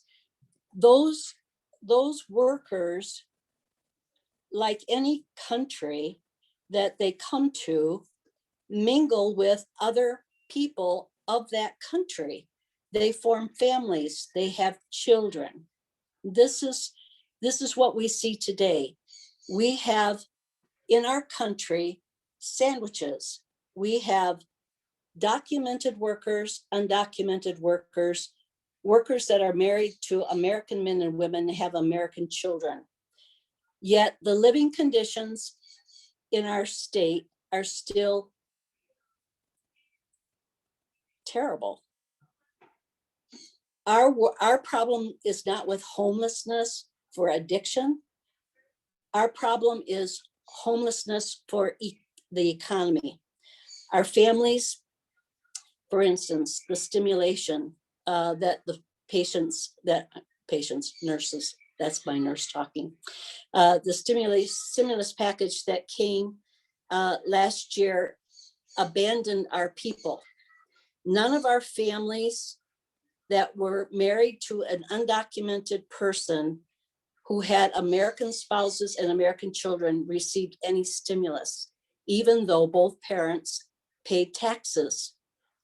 Those workers like any country that they come to, mingle with other people of that country. They form families, they have children. This is what we see today. We have in our country sandwiches. We have documented workers, undocumented workers, workers that are married to American men and women and have American children. Yet the living conditions in our state are still terrible. Our problem is not with homelessness for addiction. Our problem is homelessness for the economy. Our families, for instance, the stimulation that the nurses, that's my nurse talking, the stimulus package that came last year abandoned our people. None of our families that were married to an undocumented person who had American spouses and American children received any stimulus, even though both parents paid taxes,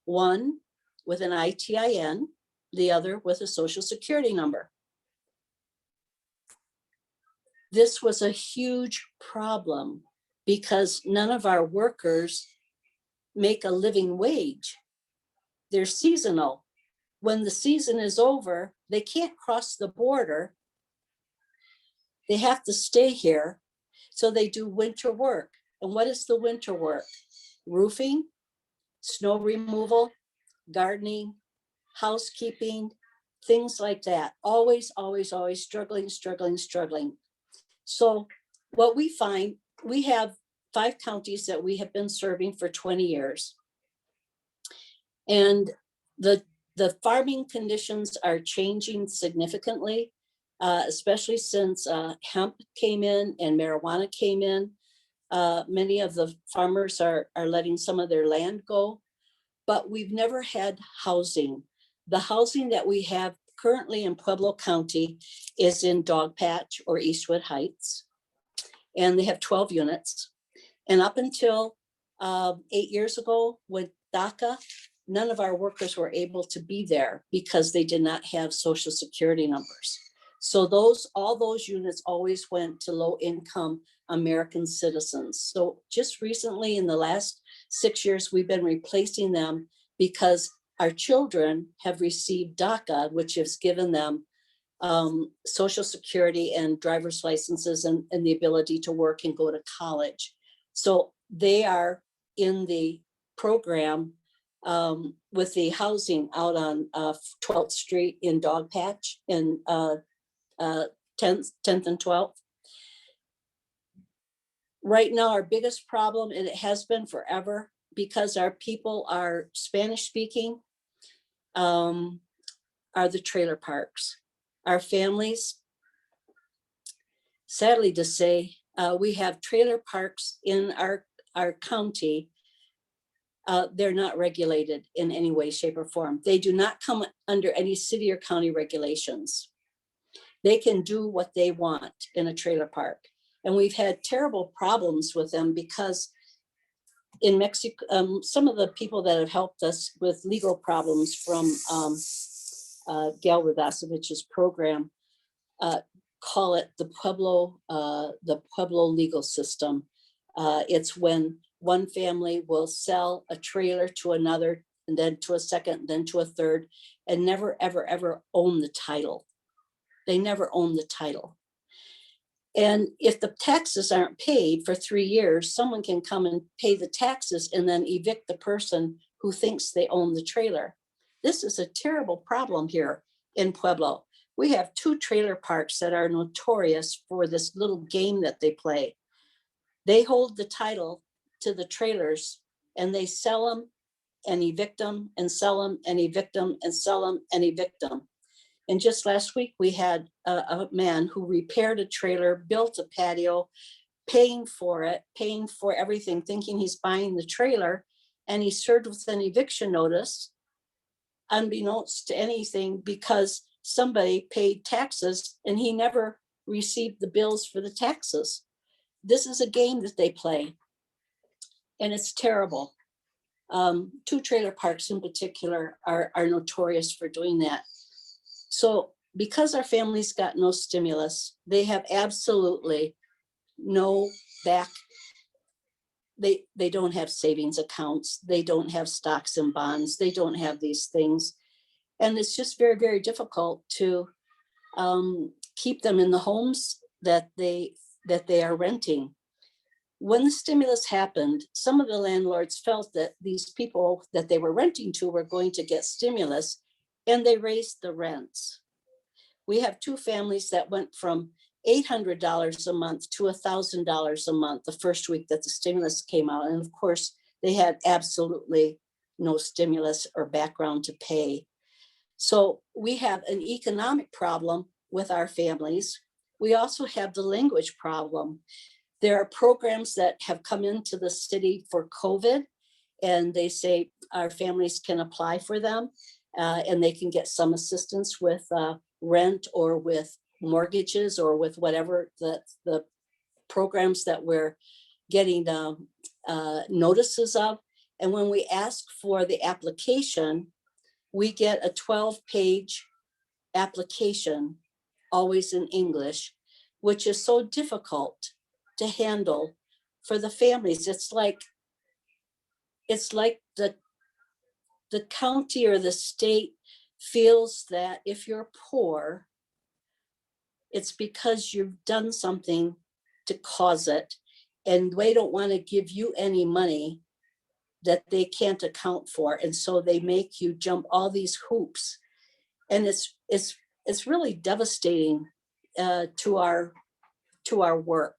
one with an ITIN, the other with a social security number. This was a huge problem because none of our workers make a living wage. They're seasonal. When the season is over, they can't cross the border. They have to stay here. So they do winter work. And what is the winter work? Roofing, snow removal, gardening, housekeeping, things like that. Always, always, always struggling. So what we find, we have 5 counties that we have been serving for 20 years. And the farming conditions are changing significantly, especially since hemp came in and marijuana came in. Many of the farmers are letting some of their land go, but we've never had housing. The housing that we have currently in Pueblo County is in Dogpatch or Eastwood Heights, and they have 12 units. And up until 8 years ago with DACA, none of our workers were able to be there because they did not have social security numbers. So all those units always went to low income American citizens. So just recently in the last 6 years, we've been replacing them because our children have received DACA, which has given them social security and driver's licenses and the ability to work and go to college. So they are in the program with the housing out on 12th Street in Dogpatch in 10th and 12th. Right now, our biggest problem, and it has been forever, because our people are Spanish speaking, are the trailer parks. Our families, sadly to say, we have trailer parks in our county. They're not regulated in any way, shape, or form. They do not come under any city or county regulations. They can do what they want in a trailer park. And we've had terrible problems with them because in Mexico, some of the people that have helped us with legal problems from Gail Radacevich's program call it the Pueblo legal system. It's when one family will sell a trailer to another, and then to a second, then to a third, and never, ever, ever own the title. They never own the title. And if the taxes aren't paid for 3 years, someone can come and pay the taxes and then evict the person who thinks they own the trailer. This is a terrible problem here in Pueblo. We have 2 trailer parks that are notorious for this little game that they play. They hold the title to the trailers and they sell them and evict them and sell them and evict them and sell them and evict them. And just last week, we had a man who repaired a trailer, built a patio, paying for it, paying for everything, thinking he's buying the trailer. And he's served with an eviction notice, unbeknownst to anything, because somebody paid taxes and he never received the bills for the taxes. this is a game that they play, and it's terrible. Two trailer parks in particular are notorious for doing that. So because our families got no stimulus, they have absolutely no back. They don't have savings accounts. They don't have stocks and bonds. They don't have these things. And it's just very, very difficult to keep them in the homes that they are renting. When the stimulus happened, some of the landlords felt that these people that they were renting to were going to get stimulus, and they raised the rents. We have two families that went from $800 a month to $1,000 a month the first week that the stimulus came out. And of course, they had absolutely no stimulus or background to pay. So we have an economic problem with our families. We also have the language problem. There are programs that have come into the city for COVID, and they say our families can apply for them, and they can get some assistance with rent or with mortgages or with whatever the programs that we're getting notices of. And when we ask for the application, we get a 12-page application, always in English, which is so difficult to handle for the families. It's like the county or the state feels that if you're poor, it's because you've done something to cause it, and they don't want to give you any money that they can't account for. And so they make you jump all these hoops. And it's really devastating to our work.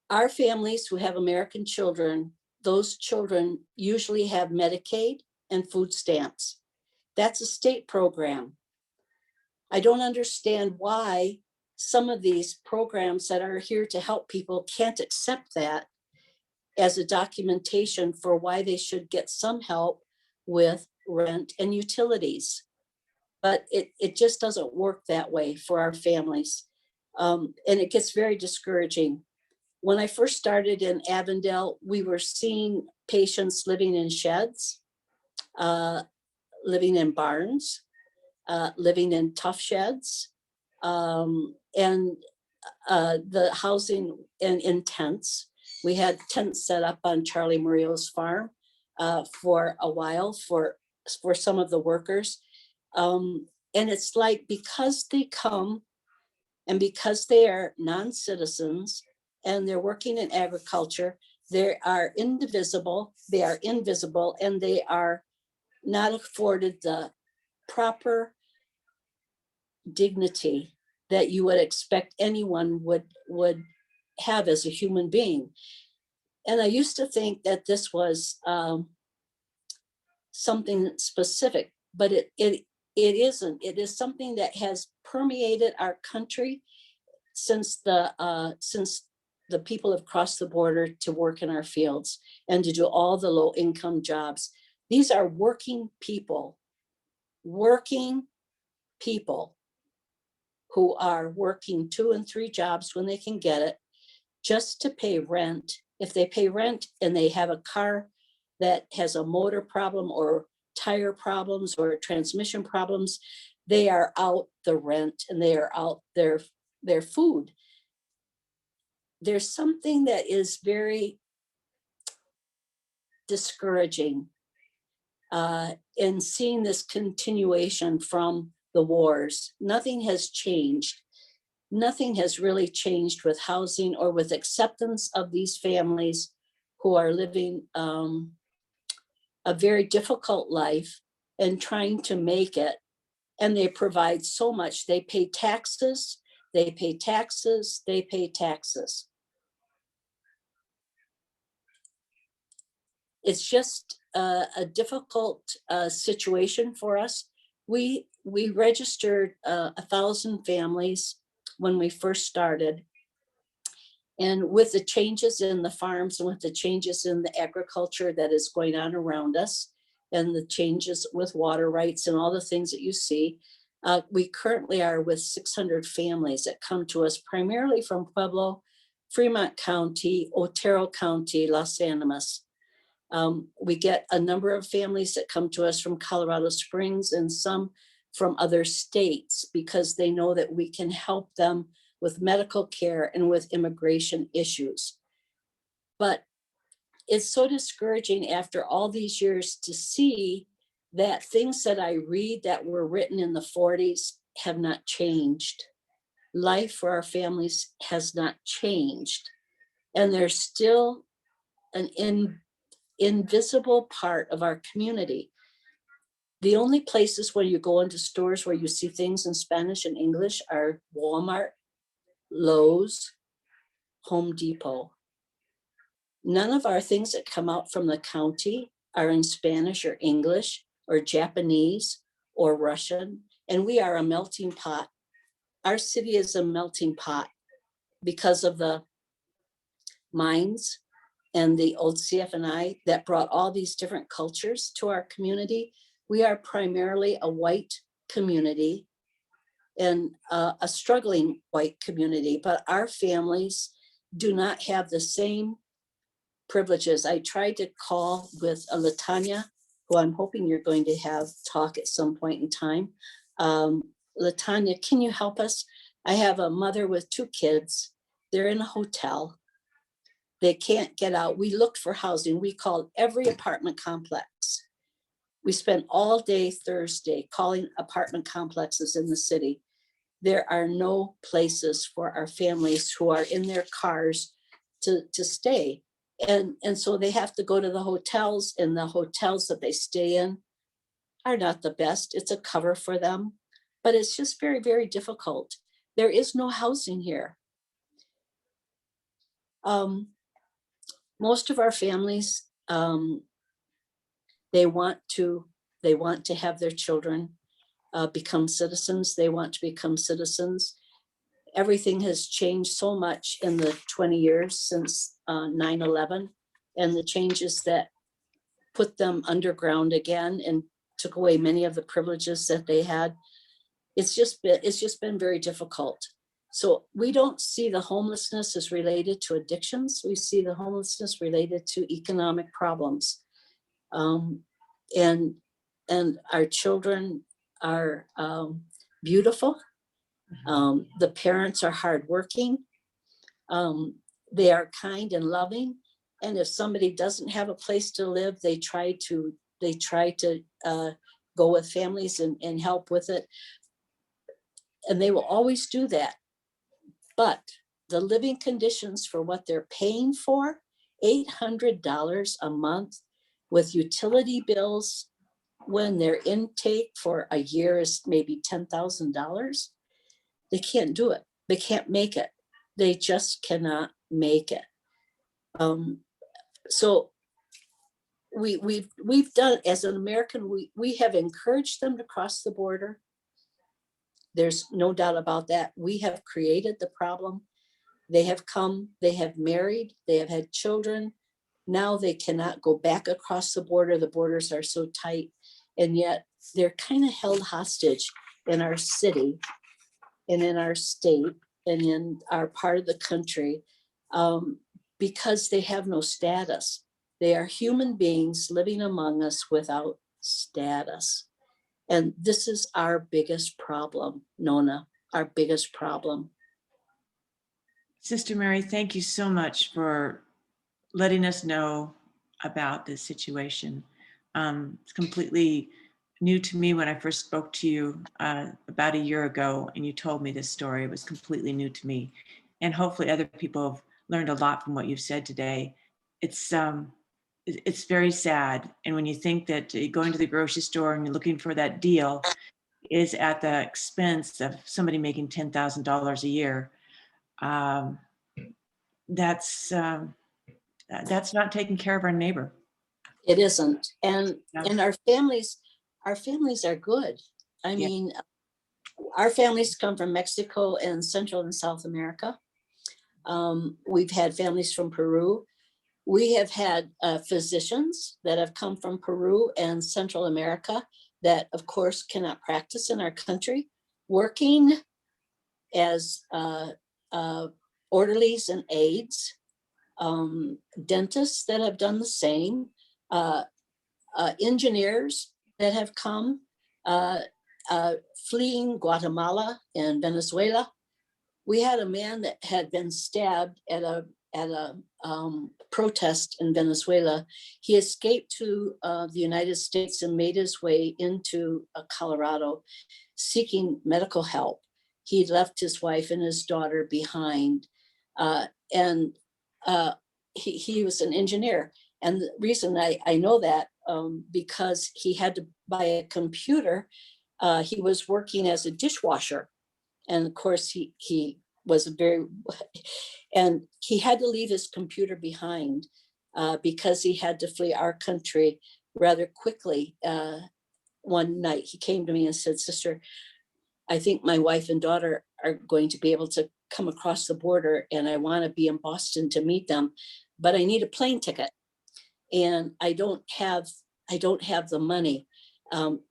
Our families who have American children, those children usually have Medicaid and food stamps. That's a state program. I don't understand why some of these programs that are here to help people can't accept that as a documentation for why they should get some help with rent and utilities. But it just doesn't work that way for our families. And it gets very discouraging. When I first started in Avondale, we were seeing patients living in sheds, living in barns, living in tough sheds, and the housing in tents. We had tents set up on Charlie Murillo's farm for a while for some of the workers. And it's like, because they come and because they are non-citizens and they're working in agriculture, they are invisible, and they are not afforded the proper dignity that you would expect anyone would have as a human being. And I used to think that this was something specific, but it isn't. It is something that has permeated our country since the people have crossed the border to work in our fields and to do all the low income jobs. These are working people who are working 2 and 3 jobs when they can get it, just to pay rent. If they pay rent and they have a car that has a motor problem or tire problems or transmission problems, they are out the rent and they are out their food. There's something that is very discouraging in seeing this continuation from the wars. Nothing has changed. Nothing has really changed with housing or with acceptance of these families who are living a very difficult life and trying to make it. And they provide so much. They pay taxes, they pay taxes, they pay taxes. It's just a difficult situation for us. We registered 1,000 families when we first started. And with the changes in the farms and with the changes in the agriculture that is going on around us and the changes with water rights and all the things that you see, We currently are with 600 families that come to us primarily from Pueblo, Fremont County, Otero County, Los Animas. We get a number of families that come to us from Colorado Springs and some from other states because they know that we can help them with medical care and with immigration issues. But it's so discouraging after all these years to see that things that I read that were written in the 40s have not changed. Life for our families has not changed. And there's still an invisible part of our community. The only places where you go into stores where you see things in Spanish and English are Walmart, Lowe's, Home Depot. None of our things that come out from the county are in Spanish or English or Japanese or Russian, and we are a melting pot. Our city is a melting pot because of the mines and the old CF&I that brought all these different cultures to our community. We are primarily a white community and a struggling white community, but our families do not have the same privileges. I tried to call with Latanya, who I'm hoping you're going to have talk at some point in time. Latanya, can you help us? I have a mother with 2 kids. They're in a hotel. They can't get out. We looked for housing. We called every apartment complex. We spent all day Thursday calling apartment complexes in the city. There are no places for our families who are in their cars to stay. And so they have to go to the hotels, and the hotels that they stay in are not the best. It's a cover for them, but it's just very, very difficult. There is no housing here. Most of our families, they want to have their children become citizens. They want to become citizens. Everything has changed so much in the 20 years since 9/11, and the changes that put them underground again and took away many of the privileges that they had. It's just been very difficult. So we don't see the homelessness as related to addictions. We see the homelessness related to economic problems. And our children are beautiful. The parents are hardworking. They are kind and loving. And if somebody doesn't have a place to live, they try to go with families and help with it. And they will always do that. But the living conditions for what they're paying for, $800 a month with utility bills, when their intake for a year is maybe $10,000, they can't do it. They can't make it. They just cannot make it. So we've done, as an American, we have encouraged them to cross the border. There's no doubt about that. We have created the problem. They have come, they have married, they have had children. Now they cannot go back across the border. The borders are so tight, and yet they're kind of held hostage in our city and in our state and in our part of the country because they have no status. They are human beings living among us without status. And this is our biggest problem, Nona, our biggest problem. Sister Mary, thank you so much for letting us know about this situation. It's completely new to me when I first spoke to you about a year ago, and you told me this story. It was completely new to me. And hopefully other people have learned a lot from what you've said today. It's very sad. And when you think that going to the grocery store and you're looking for that deal is at the expense of somebody making $10,000 a year, that's not taking care of our neighbor. It isn't. And Yeah. and our families are good. I mean, our families come from Mexico and Central and South America. We've had families from Peru. We have had physicians that have come from Peru and Central America that, of course, cannot practice in our country, working as orderlies and aides, dentists that have done the same, engineers that have come, fleeing Guatemala and Venezuela. We had a man that had been stabbed at a protest in Venezuela. He escaped to the United States and made his way into Colorado seeking medical help. He left his wife and his daughter behind, and he was an engineer. And the reason I know that because he had to buy a computer. He was working as a dishwasher, and of course he was and he had to leave his computer behind because he had to flee our country rather quickly. One night he came to me and said, "Sister, I think my wife and daughter are going to be able to come across the border, and I want to be in Boston to meet them, but I need a plane ticket, and I don't have the money.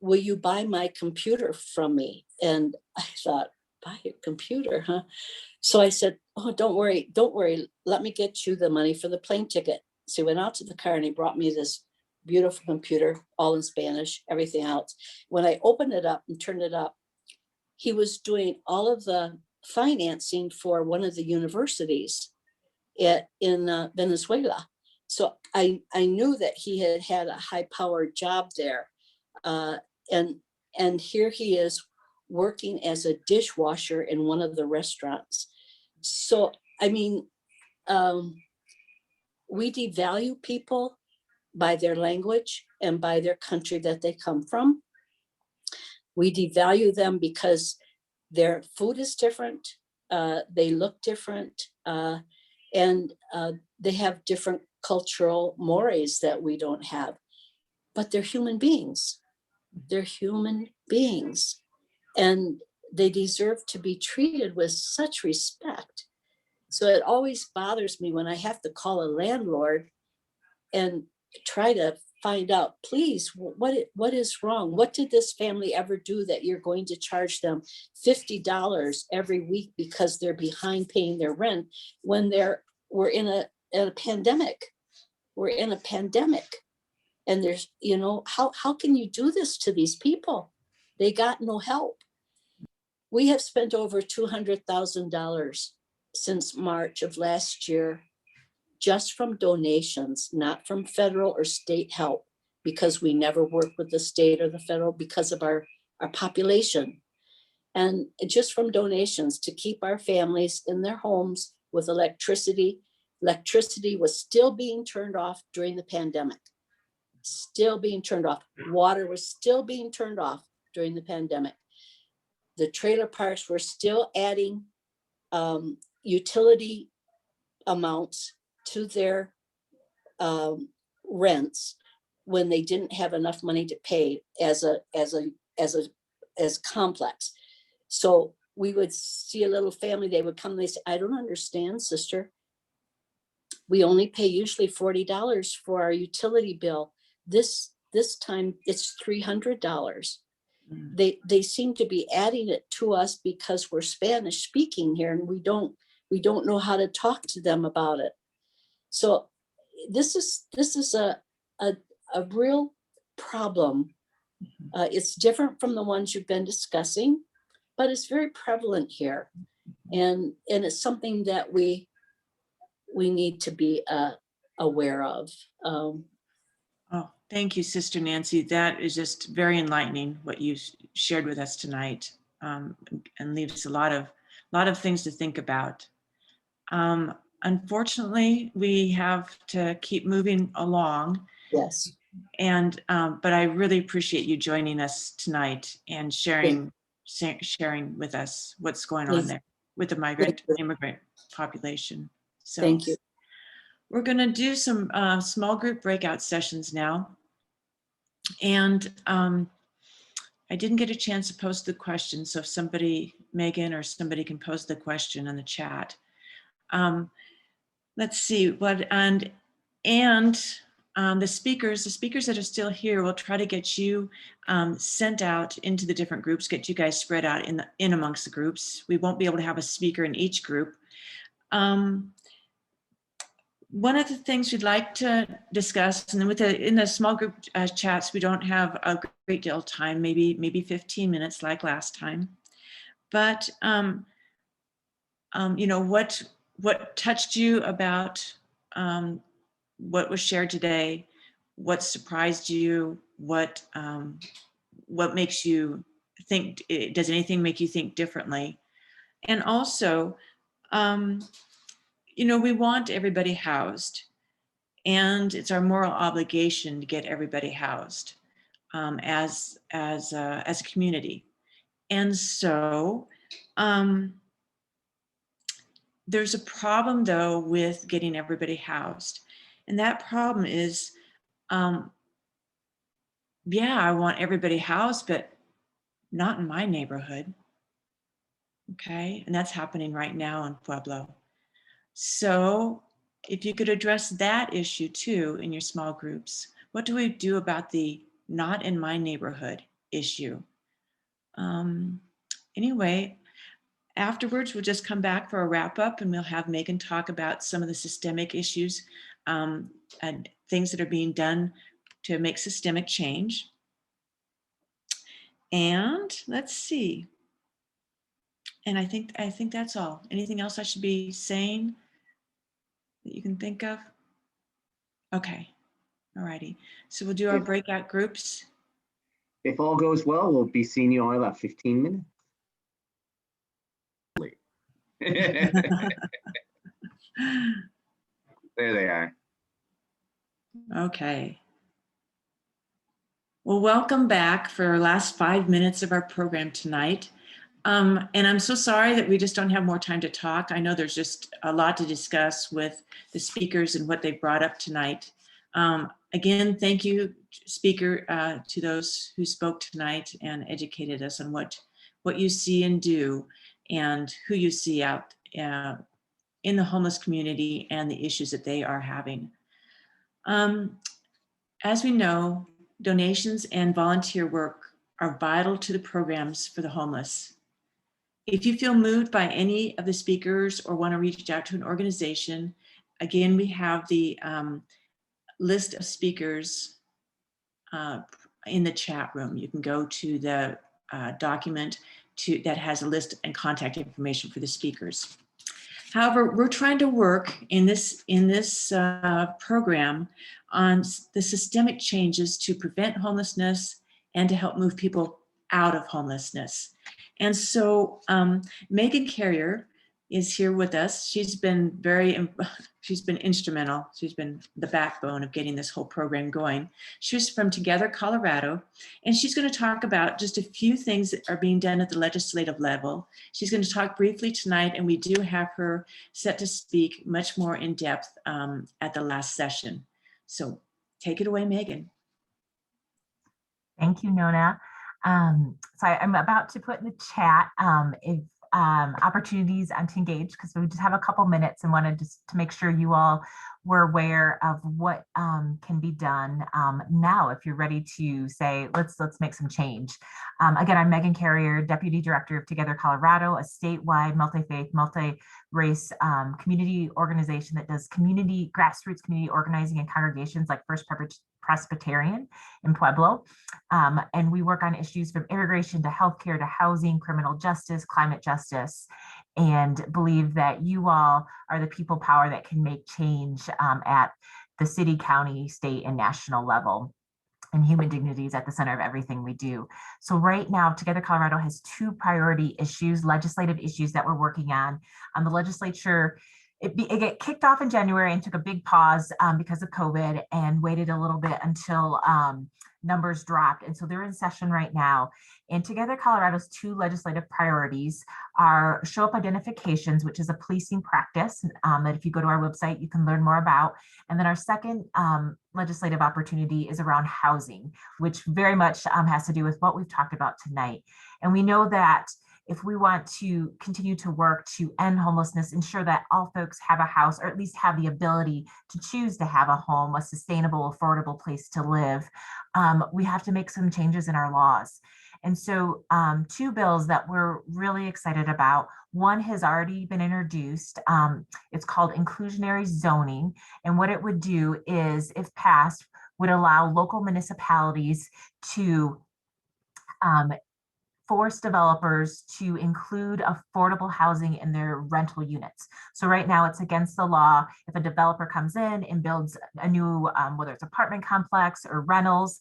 Will you buy my computer from me?" And I thought, buy a computer, huh? So I said, "Oh, don't worry. Let me get you the money for the plane ticket." So he went out to the car and he brought me this beautiful computer, all in Spanish, everything else. When I opened it up and turned it up, he was doing all of the financing for one of the universities in Venezuela. So I knew that he had a high-powered job there. And here he is working as a dishwasher in one of the restaurants. So, I mean, we devalue people by their language and by their country that they come from. We devalue them because their food is different, they look different, and they have different cultural mores that we don't have. But they're human beings. They're human beings. And they deserve to be treated with such respect. So it always bothers me when I have to call a landlord and try to find out, please, what is wrong? What did this family ever do that you're going to charge them $50 every week because they're behind paying their rent when we're in a pandemic? We're in a pandemic. And there's, how can you do this to these people? They got no help. We have spent over $200,000 since March of last year, just from donations, not from federal or state help, because we never work with the state or the federal because of our population. And just from donations to keep our families in their homes with electricity. Electricity was still being turned off during the pandemic. Still being turned off. Water was still being turned off during the pandemic. The trailer parks were still adding utility amounts to their rents when they didn't have enough money to pay as complex. So we would see a little family, they would come and they say, "I don't understand, sister. We only pay usually $40 for our utility bill. This time it's $300. They seem to be adding it to us because we're Spanish speaking here, and we don't know how to talk to them about it. So this is a real problem. It's different from the ones you've been discussing, but it's very prevalent here, and it's something that we need to be aware of. Oh, thank you, Sister Nancy. That is just very enlightening what you shared with us tonight, and leaves a lot of things to think about. Unfortunately, we have to keep moving along. Yes. And but I really appreciate you joining us tonight and sharing with us what's going on there with the migrant immigrant population. So Thank you. we're going to do some small group breakout sessions now. And I didn't get a chance to post the question, so if somebody, Megan or somebody, can post the question in the chat. Let's see what, and the speakers that are still here, will try to get you sent out into the different groups, get you guys spread out in amongst the groups. We won't be able to have a speaker in each group. One of the things we'd like to discuss, and in the small group chats, we don't have a great deal of time, maybe 15 minutes like last time. But you know, what touched you about what was shared today? What surprised you? What makes you think? Does anything make you think differently? And also, you know, we want everybody housed, and it's our moral obligation to get everybody housed as a community. And so there's a problem though with getting everybody housed, and that problem is, yeah, I want everybody housed, but not in my neighborhood. Okay, and that's happening right now in Pueblo. So if you could address that issue too in your small groups. What do we do about the not in my neighborhood issue? Anyway, afterwards, we'll just come back for a wrap up, and we'll have Megan talk about some of the systemic issues and things that are being done to make systemic change. And let's see. And I think that's all. Anything else I should be saying that you can think of? Okay. All righty. So we'll do our breakout groups. If all goes well, we'll be seeing you all in about 15 minutes. There they are. Okay. Well, welcome back for our last 5 minutes of our program tonight. And I'm so sorry that we just don't have more time to talk. I know there's just a lot to discuss with the speakers and what they brought up tonight. Again, thank you, speaker, to those who spoke tonight and educated us on what you see and do and who you see out in the homeless community and the issues that they are having. As we know, donations and volunteer work are vital to the programs for the homeless. If you feel moved by any of the speakers or want to reach out to an organization, again, we have the list of speakers in the chat room. You can go to the document that has a list and contact information for the speakers. However, we're trying to work in this program on the systemic changes to prevent homelessness and to help move people out of homelessness. And so Megan Carrier is here with us. She's been instrumental. She's been the backbone of getting this whole program going. She's from Together, Colorado, and she's going to talk about just a few things that are being done at the legislative level. She's going to talk briefly tonight, and we do have her set to speak much more in depth at the last session. So take it away, Megan. Thank you, Nona. So I'm about to put in the chat if opportunities to engage, because we just have a couple minutes and wanted just to make sure you all were aware of what can be done now if you're ready to say, let's make some change. Again, I'm Megan Carrier, Deputy Director of Together Colorado, a statewide multi-faith, multi-race community organization that does grassroots community organizing in congregations like First Presbyterian in Pueblo. And we work on issues from immigration to healthcare to housing, criminal justice, climate justice, and believe that you all are the people power that can make change at the city, county, state, and national level. And human dignity is at the center of everything we do. So right now, Together Colorado has 2 priority issues, legislative issues that we're working on. The legislature, it got kicked off in January and took a big pause because of COVID and waited a little bit until numbers dropped. And so they're in session right now. And Together Colorado's 2 legislative priorities are show up identifications, which is a policing practice that if you go to our website, you can learn more about. And then our second legislative opportunity is around housing, which very much has to do with what we've talked about tonight. And we know that if we want to continue to work to end homelessness, ensure that all folks have a house, or at least have the ability to choose to have a home, a sustainable, affordable place to live, we have to make some changes in our laws. And so 2 bills that we're really excited about. One has already been introduced. It's called Inclusionary Zoning. And what it would do is, if passed, would allow local municipalities to force developers to include affordable housing in their rental units. So right now it's against the law. If a developer comes in and builds a new, whether it's apartment complex or rentals,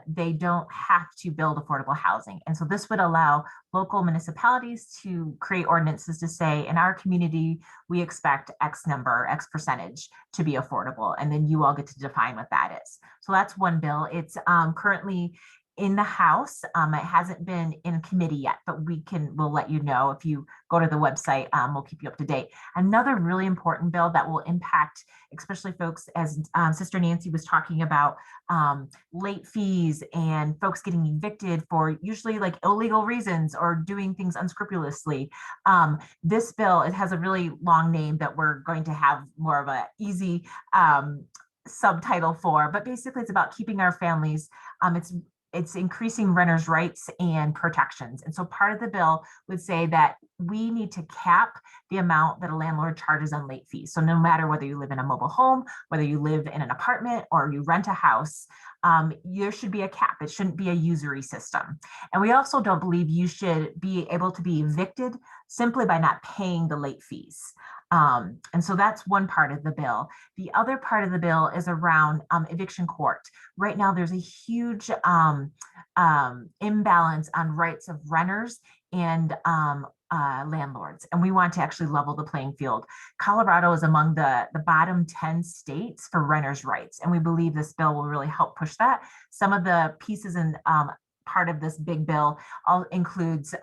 they don't have to build affordable housing. And so this would allow local municipalities to create ordinances to say, in our community, we expect X number, X percentage to be affordable. And then you all get to define what that is. So that's one bill. It's currently in the House. It hasn't been in committee yet, but we'll let you know. If you go to the website, we'll keep you up to date. Another really important bill that will impact, especially folks, as Sister Nancy was talking about, late fees and folks getting evicted for usually like illegal reasons or doing things unscrupulously. This bill, it has a really long name that we're going to have more of a easy subtitle for, but basically it's about keeping our families, it's increasing renters' rights and protections. And so part of the bill would say that we need to cap the amount that a landlord charges on late fees. So no matter whether you live in a mobile home, whether you live in an apartment or you rent a house, there should be a cap. It shouldn't be a usury system. And we also don't believe you should be able to be evicted simply by not paying the late fees. And so that's one part of the bill. The other part of the bill is around eviction court. Right now, there's a huge imbalance on rights of renters and landlords, and we want to actually level the playing field. Colorado is among the bottom 10 states for renters' rights, and we believe this bill will really help push that. Some of the pieces in part of this big bill all includes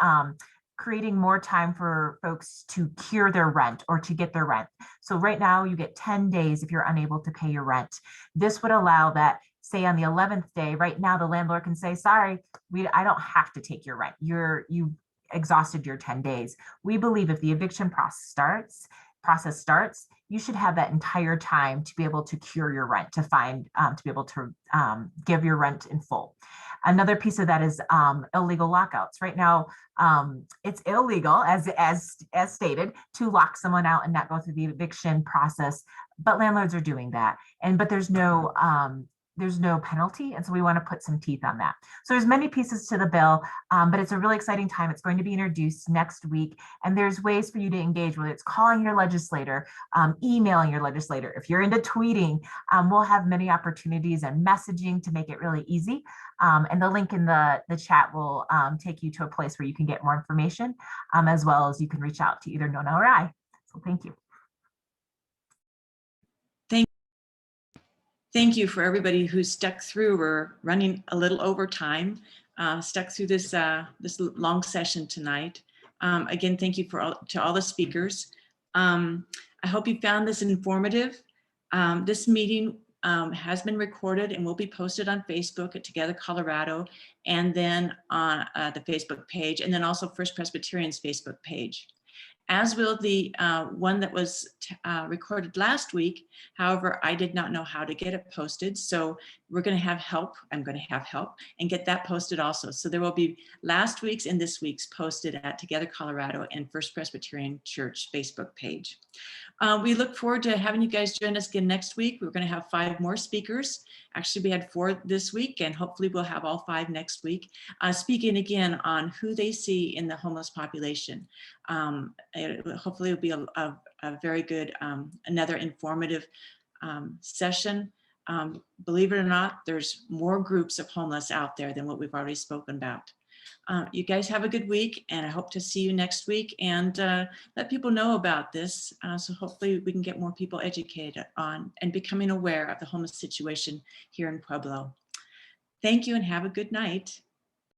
creating more time for folks to cure their rent or to get their rent. So right now you get 10 days if you're unable to pay your rent. This would allow that, say on the 11th day, right now the landlord can say, sorry, I don't have to take your rent. You exhausted your 10 days. We believe if the eviction process starts, you should have that entire time to be able to cure your rent, to be able to give your rent in full. Another piece of that is illegal lockouts. Right now, it's illegal, as stated, to lock someone out and not go through the eviction process, but landlords are doing that. But there's no penalty, and so we want to put some teeth on that. So there's many pieces to the bill, but it's a really exciting time. It's going to be introduced next week, and there's ways for you to engage, whether it's calling your legislator, emailing your legislator. If you're into tweeting, we'll have many opportunities and messaging to make it really easy. And the link in the chat will take you to a place where you can get more information, as well as you can reach out to either Nona or I. So thank you. Thank you for everybody who stuck through. We're running a little over time, stuck through this long session tonight. Again, thank you to all the speakers. I hope you found this informative. This meeting has been recorded and will be posted on Facebook at Together Colorado, and then on the Facebook page, and then also First Presbyterian's Facebook page, as will the one that was recorded last week. However, I did not know how to get it posted, so we're going to have help. I'm going to have help and get that posted also. So there will be last week's and this week's posted at Together Colorado and First Presbyterian Church Facebook page. We look forward to having you guys join us again next week. We're going to have 5 more speakers. Actually, we had 4 this week, and hopefully we'll have all 5 next week, speaking again on who they see in the homeless population. Hopefully it'll be a very good, another informative session. Believe it or not, there's more groups of homeless out there than what we've already spoken about. You guys have a good week, and I hope to see you next week, and let people know about this. So hopefully we can get more people educated on and becoming aware of the homeless situation here in Pueblo. Thank you and have a good night.